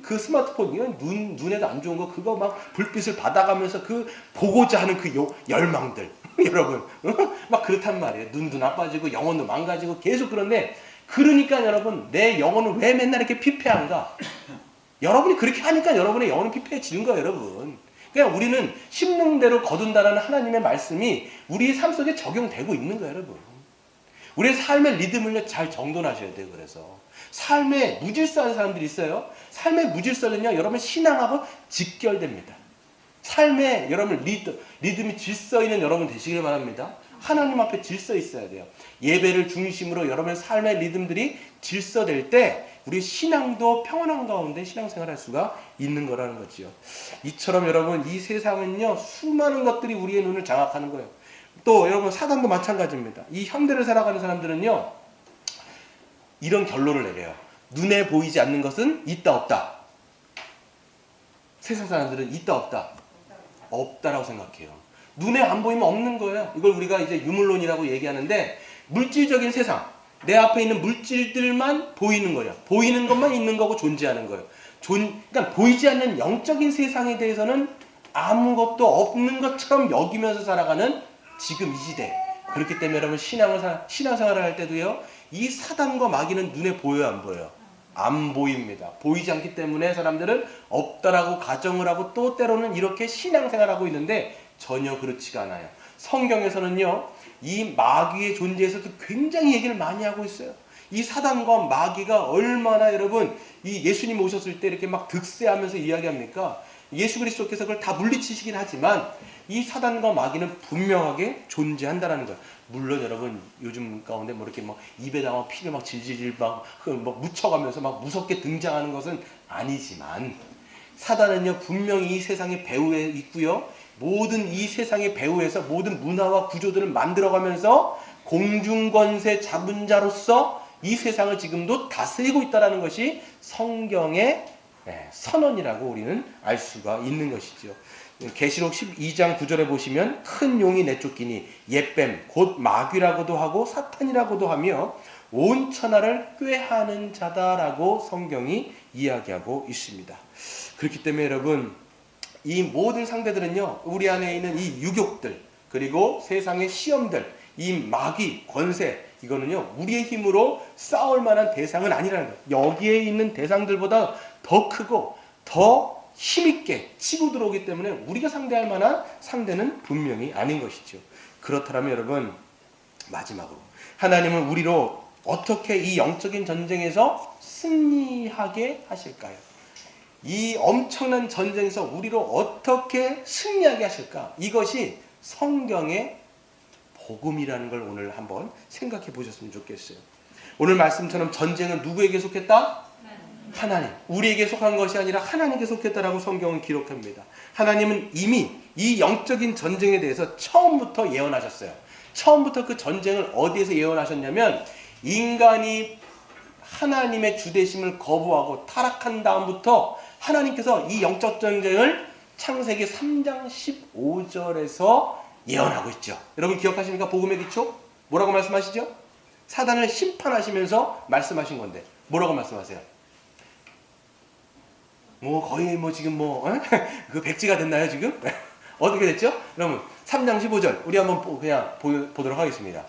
그 스마트폰 이건 눈에도 안 좋은 거 그거 막 불빛을 받아가면서 그 보고자 하는 그 열망들 여러분 막 그렇단 말이에요. 눈도 나빠지고 영혼도 망가지고 계속 그런데 그러니까 여러분 내 영혼은 왜 맨날 이렇게 피폐한가? 여러분이 그렇게 하니까 여러분의 영혼은 피폐해지는 거예요, 여러분. 그냥 우리는 심는 대로 거둔다라는 하나님의 말씀이 우리의 삶 속에 적용되고 있는 거예요, 여러분. 우리의 삶의 리듬을 잘 정돈하셔야 돼요. 그래서 삶의 무질서한 사람들이 있어요. 삶의 무질서는요 여러분 신앙하고 직결됩니다. 삶의 여러분 리듬이 질서 있는 여러분 되시길 바랍니다. 하나님 앞에 질서 있어야 돼요. 예배를 중심으로 여러분의 삶의 리듬들이 질서될 때 우리 신앙도 평안한 가운데 신앙생활할 수가 있는 거라는 거죠. 이처럼 여러분 이 세상은요 수많은 것들이 우리의 눈을 장악하는 거예요. 또 여러분 사단도 마찬가지입니다. 이 현대를 살아가는 사람들은요 이런 결론을 내려요. 눈에 보이지 않는 것은 있다 없다. 세상 사람들은 있다 없다. 없다라고 생각해요. 눈에 안 보이면 없는 거예요. 이걸 우리가 이제 유물론이라고 얘기하는데, 물질적인 세상, 내 앞에 있는 물질들만 보이는 거예요. 보이는 것만 있는 거고 존재하는 거예요. 그러니까 보이지 않는 영적인 세상에 대해서는 아무것도 없는 것처럼 여기면서 살아가는 지금 이 시대. 그렇기 때문에 여러분 신앙생활을 할 때도요, 이 사단과 마귀는 눈에 보여요, 안 보여요? 안 보입니다. 보이지 않기 때문에 사람들은 없다라고 가정을 하고 또 때로는 이렇게 신앙생활하고 있는데 전혀 그렇지가 않아요. 성경에서는요, 이 마귀의 존재에서도 굉장히 얘기를 많이 하고 있어요. 이 사단과 마귀가 얼마나 여러분 이 예수님 오셨을 때 이렇게 막 득세하면서 이야기합니까? 예수 그리스도께서 그걸 다 물리치시긴 하지만 이 사단과 마귀는 분명하게 존재한다는 거예요. 물론 여러분 요즘 가운데 뭐 이렇게 막 입에다가 피를 막 질질질 막 묻혀가면서 막 무섭게 등장하는 것은 아니지만, 사단은요 분명히 이 세상의 배후에 있고요, 모든 이 세상의 배후에서 모든 문화와 구조들을 만들어가면서 공중권세 잡은 자로서 이 세상을 지금도 다스리고 있다는 것이 성경의 선언이라고 우리는 알 수가 있는 것이죠. 계시록 12장 9절에 보시면 큰 용이 내쫓기니 옛뱀 곧 마귀라고도 하고 사탄이라고도 하며 온 천하를 꾀하는 자다라고 성경이 이야기하고 있습니다. 그렇기 때문에 여러분, 이 모든 상대들은요, 우리 안에 있는 이 유욕들, 그리고 세상의 시험들, 이 마귀, 권세, 이거는요 우리의 힘으로 싸울 만한 대상은 아니라는 거예요. 여기에 있는 대상들보다 더 크고 더 힘있게 치고 들어오기 때문에 우리가 상대할 만한 상대는 분명히 아닌 것이죠. 그렇다면 여러분, 마지막으로 하나님은 우리로 어떻게 이 영적인 전쟁에서 승리하게 하실까요? 이 엄청난 전쟁에서 우리로 어떻게 승리하게 하실까? 이것이 성경의 복음이라는 걸 오늘 한번 생각해 보셨으면 좋겠어요. 오늘 말씀처럼 전쟁은 누구에게 속했다? 하나님. 우리에게 속한 것이 아니라 하나님께 속했다라고 성경은 기록합니다. 하나님은 이미 이 영적인 전쟁에 대해서 처음부터 예언하셨어요. 처음부터 그 전쟁을 어디에서 예언하셨냐면, 인간이 하나님의 주되심을 거부하고 타락한 다음부터 하나님께서 이 영적 전쟁을 창세기 3장 15절에서 예언하고 있죠. 여러분 기억하십니까? 복음의 기초? 뭐라고 말씀하시죠? 사단을 심판하시면서 말씀하신 건데 뭐라고 말씀하세요? 뭐 거의 뭐 지금 그 백지가 됐나요 지금? 어떻게 됐죠? 여러분 3장 15절 우리 한번 그냥 보도록 하겠습니다.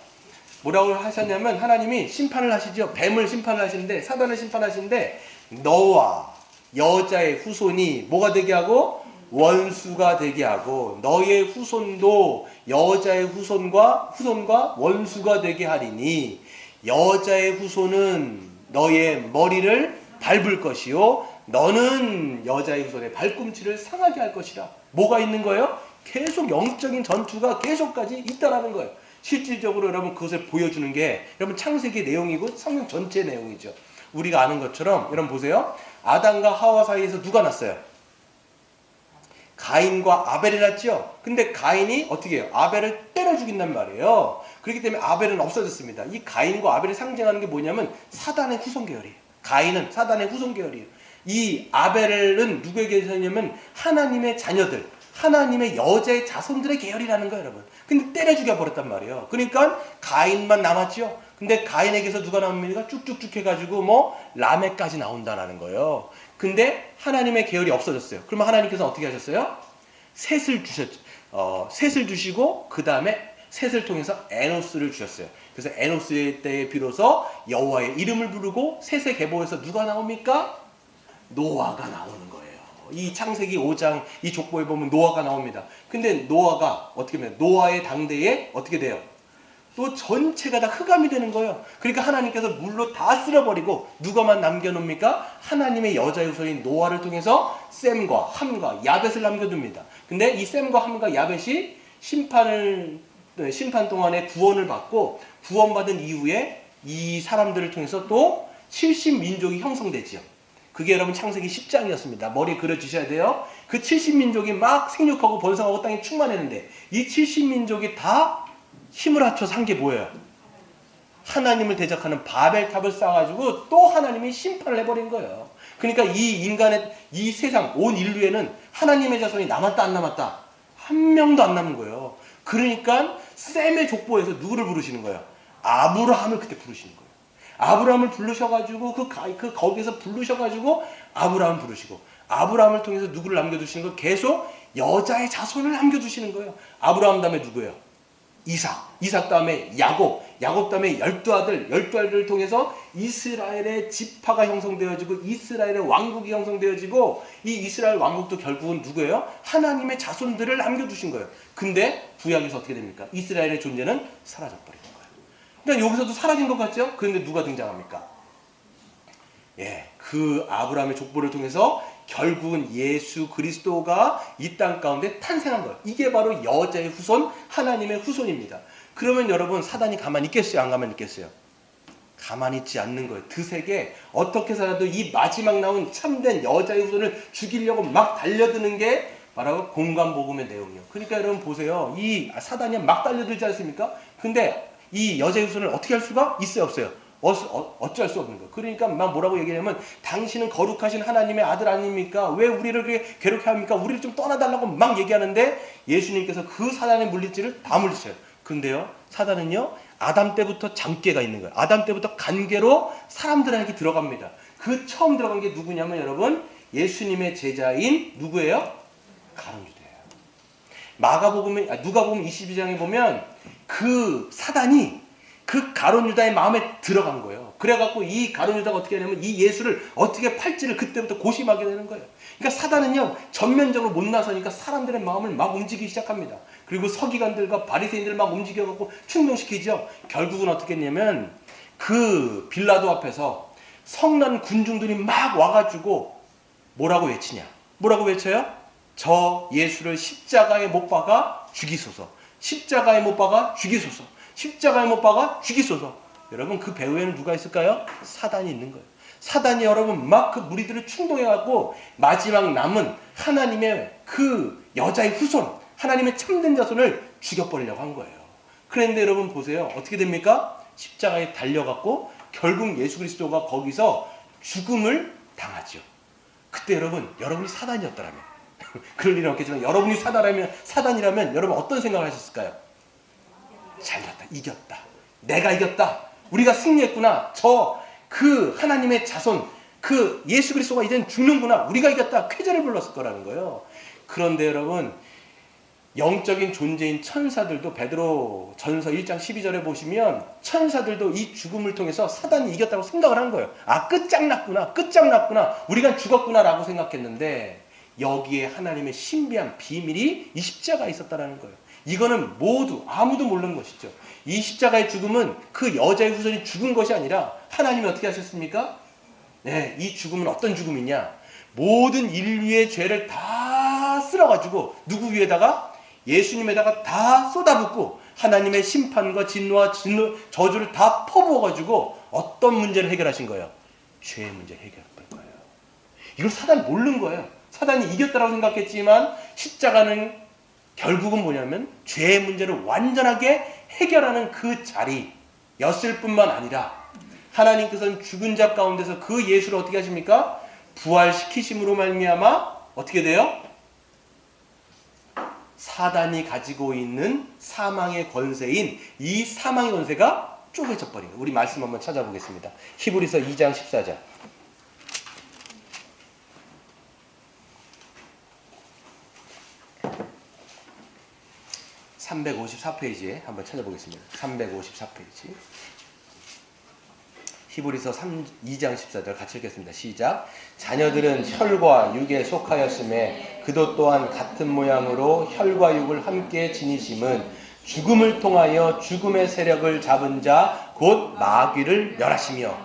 뭐라고 하셨냐면, 하나님이 심판을 하시죠. 뱀을 심판을 하시는데, 사단을 심판하시는데, 너와 여자의 후손이 뭐가 되게 하고? 원수가 되게 하고, 너의 후손도 여자의 후손과 원수가 되게 하리니, 여자의 후손은 너의 머리를 밟을 것이요, 너는 여자의 후손의 발꿈치를 상하게 할 것이라. 뭐가 있는 거예요? 계속 영적인 전투가 계속까지 있다라는 거예요. 실질적으로 여러분 그것을 보여주는 게 여러분 창세기 내용이고 성경 전체 내용이죠. 우리가 아는 것처럼 여러분 보세요. 아담과 하와 사이에서 누가 났어요? 가인과 아벨이 났죠. 근데 가인이 어떻게 해요? 아벨을 때려 죽인단 말이에요. 그렇기 때문에 아벨은 없어졌습니다. 이 가인과 아벨이 상징하는 게 뭐냐면 사단의 후손 계열이에요. 가인은 사단의 후손 계열이에요. 이 아벨은 누구에게 있었냐면 하나님의 자녀들, 하나님의 여자의 자손들의 계열이라는 거예요, 여러분. 근데 때려 죽여버렸단 말이에요. 그러니까 가인만 남았죠. 근데 가인에게서 누가 나옵니까? 쭉쭉쭉 해가지고 라멕까지 나온다라는 거예요. 근데 하나님의 계열이 없어졌어요. 그러면 하나님께서 어떻게 하셨어요? 셋을 주셨죠. 셋을 주시고 그 다음에 셋을 통해서 에노스를 주셨어요. 그래서 에노스의 때에 비로소 여호와의 이름을 부르고 셋의 계보에서 누가 나옵니까? 노아가 나오는 거예요. 이 창세기 5장 이 족보에 보면 노아가 나옵니다. 근데 노아가 어떻게 되면 노아의 당대에 어떻게 돼요? 또 전체가 다 흑암이 되는 거예요. 그러니까 하나님께서 물로 다 쓸어버리고 누가만 남겨놓습니까? 하나님의 여자의 후손인 노아를 통해서 셈과 함과 야벳을 남겨둡니다. 근데 이 셈과 함과 야벳이 심판 동안에 구원을 받고 구원받은 이후에 이 사람들을 통해서 또 70민족이 형성되지요. 그게 여러분 창세기 10장이었습니다. 머리에 그려주셔야 돼요. 그 70민족이 막 생육하고 번성하고 땅에 충만했는데 이 70민족이 다 힘을 합쳐서 한 게 뭐예요? 하나님을 대적하는 바벨탑을 쌓아가지고 또 하나님이 심판을 해버린 거예요. 그러니까 이 인간의 이 세상 온 인류에는 하나님의 자손이 남았다 안 남았다? 한 명도 안 남은 거예요. 그러니까 셈의 족보에서 누구를 부르시는 거예요? 아브라함을 그때 부르시는 거예요. 아브라함을 부르셔가지고 거기서 부르셔가지고 아브라함 부르시고 아브라함을 통해서 누구를 남겨두시는 거예요? 계속 여자의 자손을 남겨두시는 거예요. 아브라함 다음에 누구예요? 이삭 다음에 야곱 다음에 12아들을 통해서 이스라엘의 지파가 형성되어지고 이스라엘의 왕국이 형성되어지고 이 이스라엘 왕국도 결국은 누구예요? 하나님의 자손들을 남겨두신 거예요. 근데 구약에서 어떻게 됩니까? 이스라엘의 존재는 사라져버리는 거예요. 그러니까 여기서도 사라진 것 같죠? 그런데 누가 등장합니까? 그 아브라함의 족보를 통해서 결국은 예수 그리스도가 이 땅 가운데 탄생한 거예요. 이게 바로 여자의 후손, 하나님의 후손입니다. 그러면 여러분 사단이 가만히 있겠어요? 안 가만히 있겠어요? 가만히 있지 않는 거예요. 드세게 어떻게 살아도 이 마지막 나온 참된 여자의 후손을 죽이려고 막 달려드는 게 바로 공관복음의 내용이에요. 그러니까 여러분 보세요. 이 사단이 막 달려들지 않습니까? 근데 이 여자의 후손을 어떻게 할 수가 있어요? 없어요? 어쩔 수 없는 거예요. 그러니까 막 뭐라고 얘기하냐면 당신은 거룩하신 하나님의 아들 아닙니까? 왜 우리를 그렇게 괴롭게 합니까? 우리를 좀 떠나달라고 막 얘기하는데 예수님께서 그 사단의 물리치를 다 물리쳐요. 근데요 사단은요 아담 때부터 장깨가 있는 거예요. 아담 때부터 간계로 사람들에게 들어갑니다. 그 처음 들어간 게 누구냐면 여러분 예수님의 제자인 누구예요? 가룟유다예요. 누가복음 22장에 보면 그 사단이 그 가룟유다의 마음에 들어간 거예요. 그래갖고 이 가룟유다가 어떻게 하냐면 이 예수를 어떻게 팔지를 그때부터 고심하게 되는 거예요. 그러니까 사단은요 전면적으로 못 나서니까 사람들의 마음을 막 움직이기 시작합니다. 그리고 서기관들과 바리새인들 막 움직여갖고 충동시키죠. 결국은 어떻게 했냐면 그 빌라도 앞에서 성난 군중들이 막 와가지고 뭐라고 외치냐? 뭐라고 외쳐요? 저 예수를 십자가에 못 박아 죽이소서. 십자가에 못 박아 죽이소서. 십자가에 못 박아 죽이소서. 여러분 그 배후에는 누가 있을까요? 사단이 있는 거예요. 사단이 여러분 막 그 무리들을 충동해갖고 마지막 남은 하나님의 그 여자의 후손, 하나님의 참된 자손을 죽여버리려고 한 거예요. 그런데 여러분 보세요. 어떻게 됩니까? 십자가에 달려갖고 결국 예수 그리스도가 거기서 죽음을 당하죠. 그때 여러분이 사단이었더라면 그럴 일은 없겠지만 여러분이 사단이라면 여러분 어떤 생각을 하셨을까요? 잘났다. 이겼다. 내가 이겼다. 우리가 승리했구나. 그 하나님의 자손, 그 예수 그리스도가 이젠 죽는구나. 우리가 이겼다. 쾌재를 불렀을 거라는 거예요. 그런데 여러분 영적인 존재인 천사들도 베드로 전서 1장 12절에 보시면 천사들도 이 죽음을 통해서 사단이 이겼다고 생각을 한 거예요. 끝장났구나. 우리가 죽었구나 라고 생각했는데 여기에 하나님의 신비한 비밀이 이 십자가에 있었다는 거예요. 이거는 아무도 모르는 것이죠. 이 십자가의 죽음은 그 여자의 후손이 죽은 것이 아니라 하나님이 어떻게 하셨습니까? 이 죽음은 어떤 죽음이냐? 모든 인류의 죄를 다 쓸어가지고 누구 위에다가? 예수님에다가 다 쏟아붓고 하나님의 심판과 진노와 저주를 다 퍼부어가지고 어떤 문제를 해결하신 거예요? 죄의 문제를 해결할 거예요. 이걸 사단이 모르는 거예요. 사단이 이겼다고 생각했지만 십자가는 결국은 뭐냐면 죄의 문제를 완전하게 해결하는 그 자리였을 뿐만 아니라 하나님께서는 죽은 자 가운데서 그 예수를 어떻게 하십니까? 부활시키심으로 말미암아 어떻게 돼요? 사단이 가지고 있는 사망의 권세인 이 사망의 권세가 쪼개져 버린 거예요. 우리 말씀 한번 찾아보겠습니다. 히브리서 2장 14절. 354페이지에 한번 찾아보겠습니다. 354페이지. 히브리서 2장 14절 같이 읽겠습니다. 시작. 자녀들은 혈과 육에 속하였음에 그도 또한 같은 모양으로 혈과 육을 함께 지니심은 죽음을 통하여 죽음의 세력을 잡은 자 곧 마귀를 멸하시며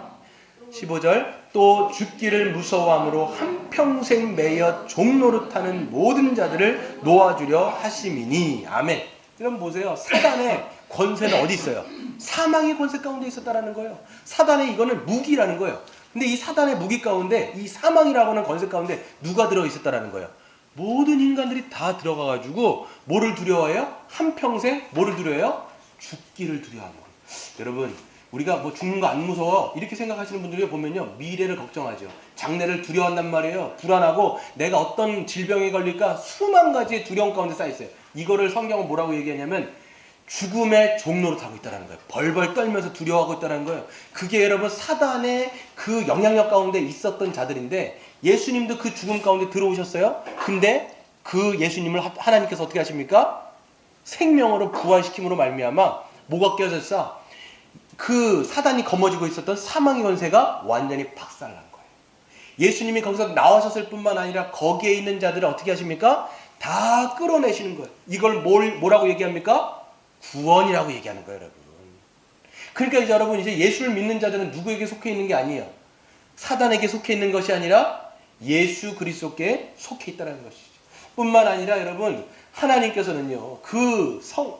15절 또 죽기를 무서워함으로 한평생 매여 종노릇하는 모든 자들을 놓아주려 하심이니. 아멘. 여러분 보세요. 사단의 권세는 어디 있어요? 사망의 권세 가운데 있었다라는 거예요. 사단의 이거는 무기라는 거예요. 근데 이 사단의 무기 가운데 이 사망이라고 하는 권세 가운데 누가 들어있었다라는 거예요? 모든 인간들이 다 들어가가지고 뭐를 두려워해요? 한평생 뭐를 두려워해요? 죽기를 두려워하는 거예요. 여러분 우리가 뭐 죽는 거 안 무서워 이렇게 생각하시는 분들이 보면요, 미래를 걱정하죠. 장래를 두려워한단 말이에요. 불안하고 내가 어떤 질병에 걸릴까 수만 가지의 두려움 가운데 쌓여 있어요. 이거를 성경은 뭐라고 얘기하냐면 죽음의 종로로 타고 있다는 거예요. 벌벌 떨면서 두려워하고 있다는 거예요. 그게 여러분 사단의 그 영향력 가운데 있었던 자들인데, 예수님도 그 죽음 가운데 들어오셨어요. 근데 그 예수님을 하나님께서 어떻게 하십니까? 생명으로 부활시킴으로 말미암아 뭐가 깨졌어? 그 사단이 거머쥐고 있었던 사망의 권세가 완전히 박살난 거예요. 예수님이 거기서 나오셨을 뿐만 아니라 거기에 있는 자들을 어떻게 하십니까? 다 끌어내시는 거예요. 이걸 뭐라고 얘기합니까? 구원이라고 얘기하는 거예요, 여러분. 그러니까 이제 여러분, 이제 예수를 믿는 자들은 누구에게 속해 있는 게 아니에요. 사단에게 속해 있는 것이 아니라 예수 그리스도께 속해 있다는 것이죠. 뿐만 아니라 여러분, 하나님께서는요,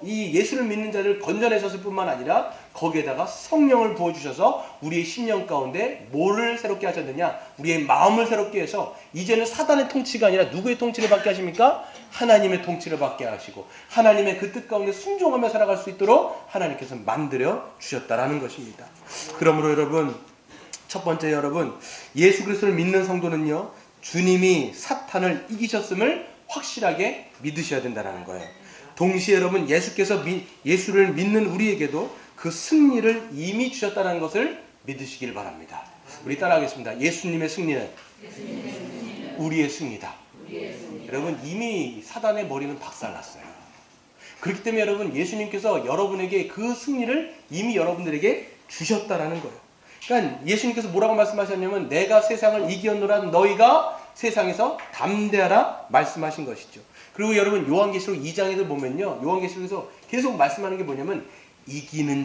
이 예수를 믿는 자를 건져내셨을 뿐만 아니라 거기에다가 성령을 부어주셔서 우리의 심령 가운데 뭐를 새롭게 하셨느냐? 우리의 마음을 새롭게 해서 이제는 사단의 통치가 아니라 누구의 통치를 받게 하십니까? 하나님의 통치를 받게 하시고 하나님의 그 뜻 가운데 순종하며 살아갈 수 있도록 하나님께서 만들어 주셨다라는 것입니다. 그러므로 여러분, 첫 번째 여러분, 예수 그리스도를 믿는 성도는요, 주님이 사탄을 이기셨음을 확실하게 믿으셔야 된다는 거예요. 동시에 여러분, 예수를 믿는 우리에게도 그 승리를 이미 주셨다는 것을 믿으시길 바랍니다. 우리 따라하겠습니다. 예수님의 승리는 우리의 승리다. 여러분, 이미 사단의 머리는 박살났어요. 그렇기 때문에 여러분, 예수님께서 여러분에게 그 승리를 이미 여러분들에게 주셨다라는 거예요. 그러니까 예수님께서 뭐라고 말씀하셨냐면, 내가 세상을 이기었노라 너희가 세상에서 담대하라 말씀하신 것이죠. 그리고 여러분, 요한계시록 2장에도 보면요, 요한계시록에서 계속 말씀하는 게 뭐냐면, 이기는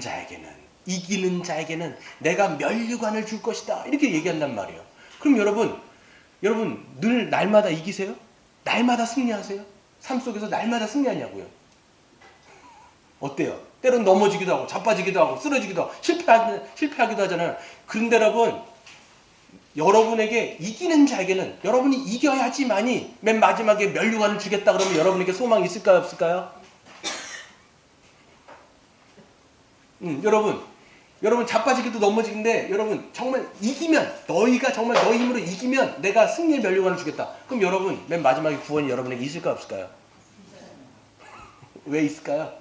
자에게는 내가 면류관을 줄 것이다, 이렇게 얘기한단 말이에요. 그럼 여러분 늘 날마다 이기세요? 날마다 승리하세요? 삶 속에서 날마다 승리하냐고요? 어때요? 때론 넘어지기도 하고 자빠지기도 하고 쓰러지기도 하고 실패하기도 하잖아요. 그런데 여러분에게 이기는 자에게는, 여러분이 이겨야지만이 맨 마지막에 면류관을 주겠다 그러면 여러분에게 소망이 있을까요, 없을까요? 여러분 자빠지기도 넘어지는데, 여러분 정말 이기면, 너희가 정말 너희 힘으로 이기면 내가 승리의 면류관을 주겠다. 그럼 여러분 맨 마지막에 구원이 여러분에게 있을까요, 없을까요? 왜 있을까요?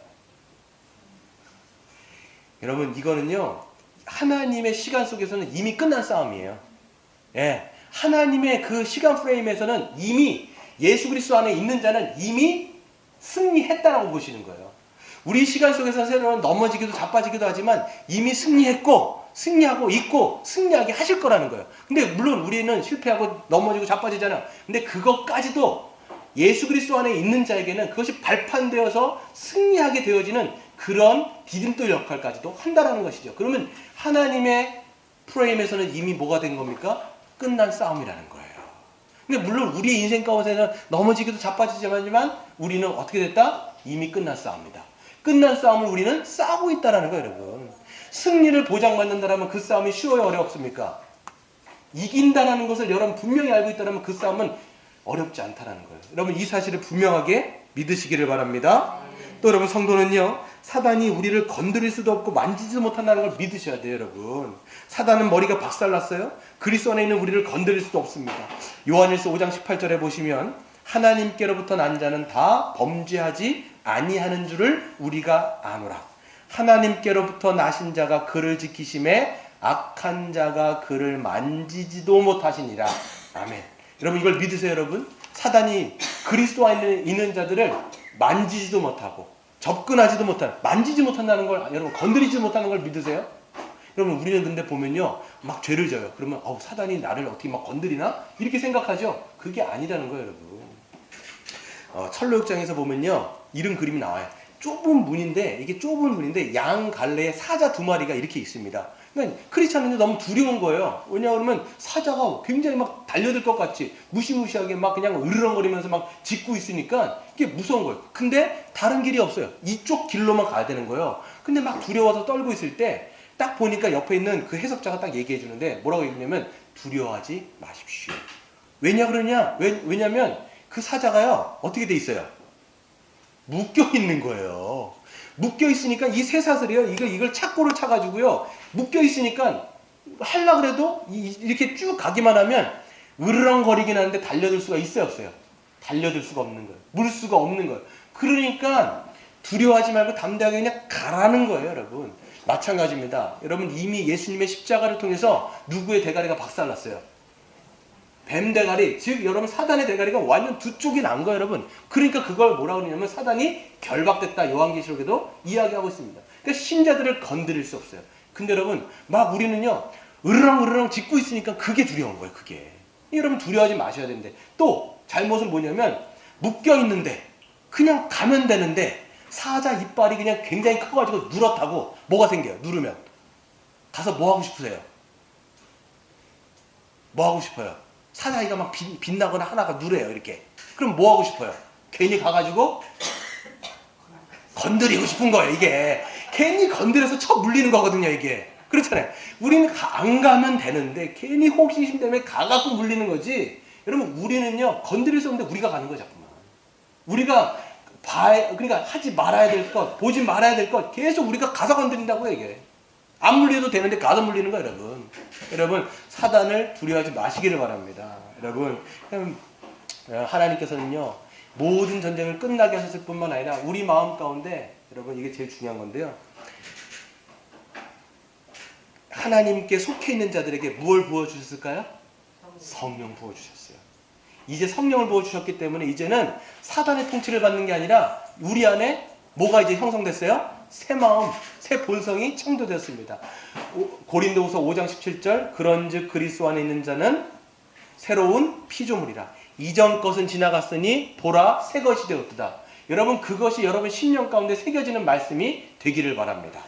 여러분, 이거는요, 하나님의 시간 속에서는 이미 끝난 싸움이에요. 예, 하나님의 그 시간 프레임에서는 이미 예수 그리스도 안에 있는 자는 이미 승리했다라고 보시는 거예요. 우리 시간 속에서 새로운 넘어지기도 자빠지기도 하지만 이미 승리했고, 승리하고 있고, 승리하게 하실 거라는 거예요. 근데 물론 우리는 실패하고 넘어지고 자빠지잖아요. 근데 그것까지도 예수 그리스도 안에 있는 자에게는 그것이 발판되어서 승리하게 되어지는 그런 디딤돌 역할까지도 한다라는 것이죠. 그러면 하나님의 프레임에서는 이미 뭐가 된 겁니까? 끝난 싸움이라는 거예요. 근데 물론 우리의 인생 가운데는 넘어지기도 자빠지지만 우리는 어떻게 됐다? 이미 끝난 싸움이다. 끝난 싸움을 우리는 싸우고 있다는 거예요, 여러분. 승리를 보장받는다면 그 싸움이 쉬워요, 어렵습니까? 이긴다는 것을 여러분 분명히 알고 있다면 그 싸움은 어렵지 않다는 거예요. 여러분, 이 사실을 분명하게 믿으시기를 바랍니다. 또 여러분, 성도는요, 사단이 우리를 건드릴 수도 없고 만지지도 못한다는 걸 믿으셔야 돼요, 여러분. 사단은 머리가 박살났어요. 그리스도 안에 있는 우리를 건드릴 수도 없습니다. 요한일서 5장 18절에 보시면, 하나님께로부터 난 자는 다 범죄하지 아니하는 줄을 우리가 아노라. 하나님께로부터 나신 자가 그를 지키심에 악한 자가 그를 만지지도 못하시니라. 아멘. 여러분, 이걸 믿으세요, 여러분. 사단이 그리스도 안에 있는 자들을 만지지도 못하고 접근하지도 못하는, 만지지 못한다는 걸, 여러분 건드리지 못하는 걸 믿으세요? 여러분, 우리는 근데 보면요, 막 죄를 져요. 그러면 사단이 나를 어떻게 막 건드리나? 이렇게 생각하죠. 그게 아니라는 거예요, 여러분. 철로역장에서 보면요, 이런 그림이 나와요. 좁은 문인데 양 갈래에 사자 2마리가 이렇게 있습니다. 그러니까 크리스찬인데 너무 두려운 거예요. 왜냐하면 사자가 굉장히 막 달려들 것 같이 무시무시하게 막 그냥 으르렁거리면서 막 짖고 있으니까 이게 무서운 거예요. 근데 다른 길이 없어요. 이쪽 길로만 가야 되는 거예요. 근데 막 두려워서 떨고 있을 때 딱 보니까 옆에 있는 그 해석자가 딱 얘기해 주는데, 뭐라고 얘기냐면, 두려워하지 마십시오. 왜냐면 그 사자가요, 어떻게 돼 있어요? 묶여 있는 거예요. 묶여 있으니까 이 쇠사슬이요. 이걸 착고를 차가지고요. 묶여 있으니까 하려고 그래도 이렇게 쭉 가기만 하면 으르렁거리긴 하는데 달려들 수가 있어요, 없어요? 달려들 수가 없는 거예요. 물 수가 없는 거예요. 그러니까 두려워하지 말고 담대하게 그냥 가라는 거예요, 여러분. 마찬가지입니다. 여러분 이미 예수님의 십자가를 통해서 누구의 대가리가 박살났어요? 뱀 대가리, 즉 여러분 사단의 대가리가 완전 두 쪽이 난 거예요, 여러분. 그러니까 그걸 뭐라고 그러냐면 사단이 결박됐다. 요한계시록에도 이야기하고 있습니다. 그러니까 신자들을 건드릴 수 없어요. 근데 여러분 막 우리는요 으르렁으르렁 짖고 있으니까 그게 두려운 거예요. 그게. 여러분 두려워하지 마셔야 되는데 또 잘못은 뭐냐면 묶여 있는데 그냥 가면 되는데 사자 이빨이 그냥 굉장히 커가지고 누렇다고 뭐가 생겨요? 누르면 가서 뭐 하고 싶으세요? 뭐 하고 싶어요? 사자이가 막 빛나거나 하나가 누래요 이렇게. 그럼 뭐 하고 싶어요? 괜히 가가지고 건드리고 싶은 거예요. 이게 괜히 건드려서 쳐 물리는 거거든요. 이게 그렇잖아요. 우리는 안 가면 되는데 괜히 호기심 때문에 가갖고 물리는 거지. 여러분 우리는요 건드릴 수 없는데 우리가 가는 거예요. 자꾸만 우리가 그러니까 하지 말아야 될 것, 보지 말아야 될 것 계속 우리가 가서 건드린다고요. 이게 안 물려도 되는데 가서 물리는 거예요. 여러분 사단을 두려워하지 마시기를 바랍니다. 여러분 하나님께서는요 모든 전쟁을 끝나게 하셨을 뿐만 아니라 우리 마음 가운데 여러분 이게 제일 중요한 건데요, 하나님께 속해 있는 자들에게 무엇을 부어주셨을까요? 성령 부어주셨어요. 이제 성령을 부어주셨기 때문에 이제는 사단의 통치를 받는 게 아니라 우리 안에 뭐가 이제 형성됐어요? 새 마음, 새 본성이 창조되었습니다. 고린도후서 5장 17절 그런즉 그리스도 안에 있는 자는 새로운 피조물이라. 이전 것은 지나갔으니 보라 새 것이 되었도다. 여러분 그것이 여러분 심령 가운데 새겨지는 말씀이 되기를 바랍니다.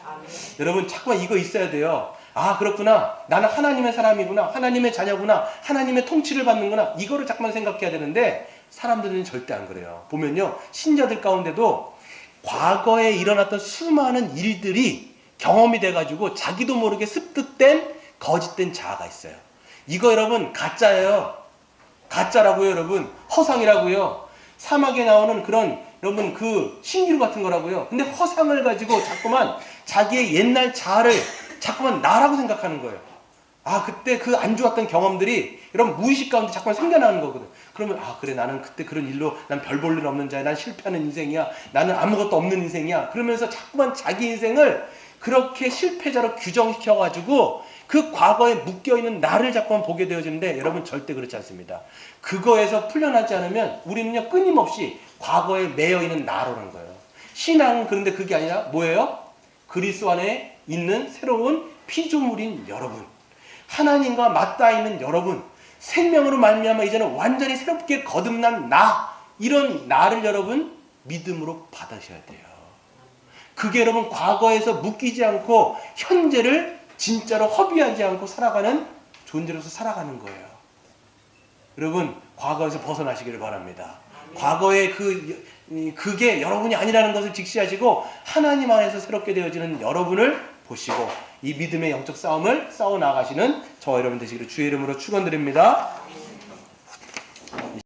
여러분 자꾸만 이거 있어야 돼요. 아 그렇구나, 나는 하나님의 사람이구나, 하나님의 자녀구나, 하나님의 통치를 받는구나, 이거를 자꾸만 생각해야 되는데 사람들은 절대 안 그래요. 보면요 신자들 가운데도 과거에 일어났던 수많은 일들이 경험이 돼가지고 자기도 모르게 습득된 거짓된 자아가 있어요. 이거 여러분 가짜예요. 가짜라고요. 여러분 허상이라고요. 사막에 나오는 그런 여러분 그 신기루 같은 거라고요. 근데 허상을 가지고 자꾸만 자기의 옛날 자아를 자꾸만 나라고 생각하는 거예요. 아 그때 그 안 좋았던 경험들이 여러분 무의식 가운데 자꾸만 생겨나는 거거든. 그러면 아 그래 나는 그때 그런 일로 난 별 볼 일 없는 자야, 난 실패하는 인생이야, 나는 아무것도 없는 인생이야, 그러면서 자꾸만 자기 인생을 그렇게 실패자로 규정시켜 가지고 그 과거에 묶여있는 나를 자꾸만 보게 되어지는데 여러분 절대 그렇지 않습니다. 그거에서 풀려나지 않으면 우리는요 끊임없이 과거에 매여있는 나로는 거예요. 신앙은 그런데 그게 아니라 뭐예요? 그리스도 안에 있는 새로운 피조물인 여러분, 하나님과 맞닿아 있는 여러분, 생명으로 말미암아 이제는 완전히 새롭게 거듭난 나, 이런 나를 여러분 믿음으로 받으셔야 돼요. 그게 여러분 과거에서 묶이지 않고 현재를 진짜로 허비하지 않고 살아가는 존재로서 살아가는 거예요. 여러분 과거에서 벗어나시기를 바랍니다. 과거의 그게 여러분이 아니라는 것을 직시하시고 하나님 안에서 새롭게 되어지는 여러분을 보시고 이 믿음의 영적 싸움을 싸워 나가시는 저와 여러분 되시기를 주의 이름으로 축원드립니다.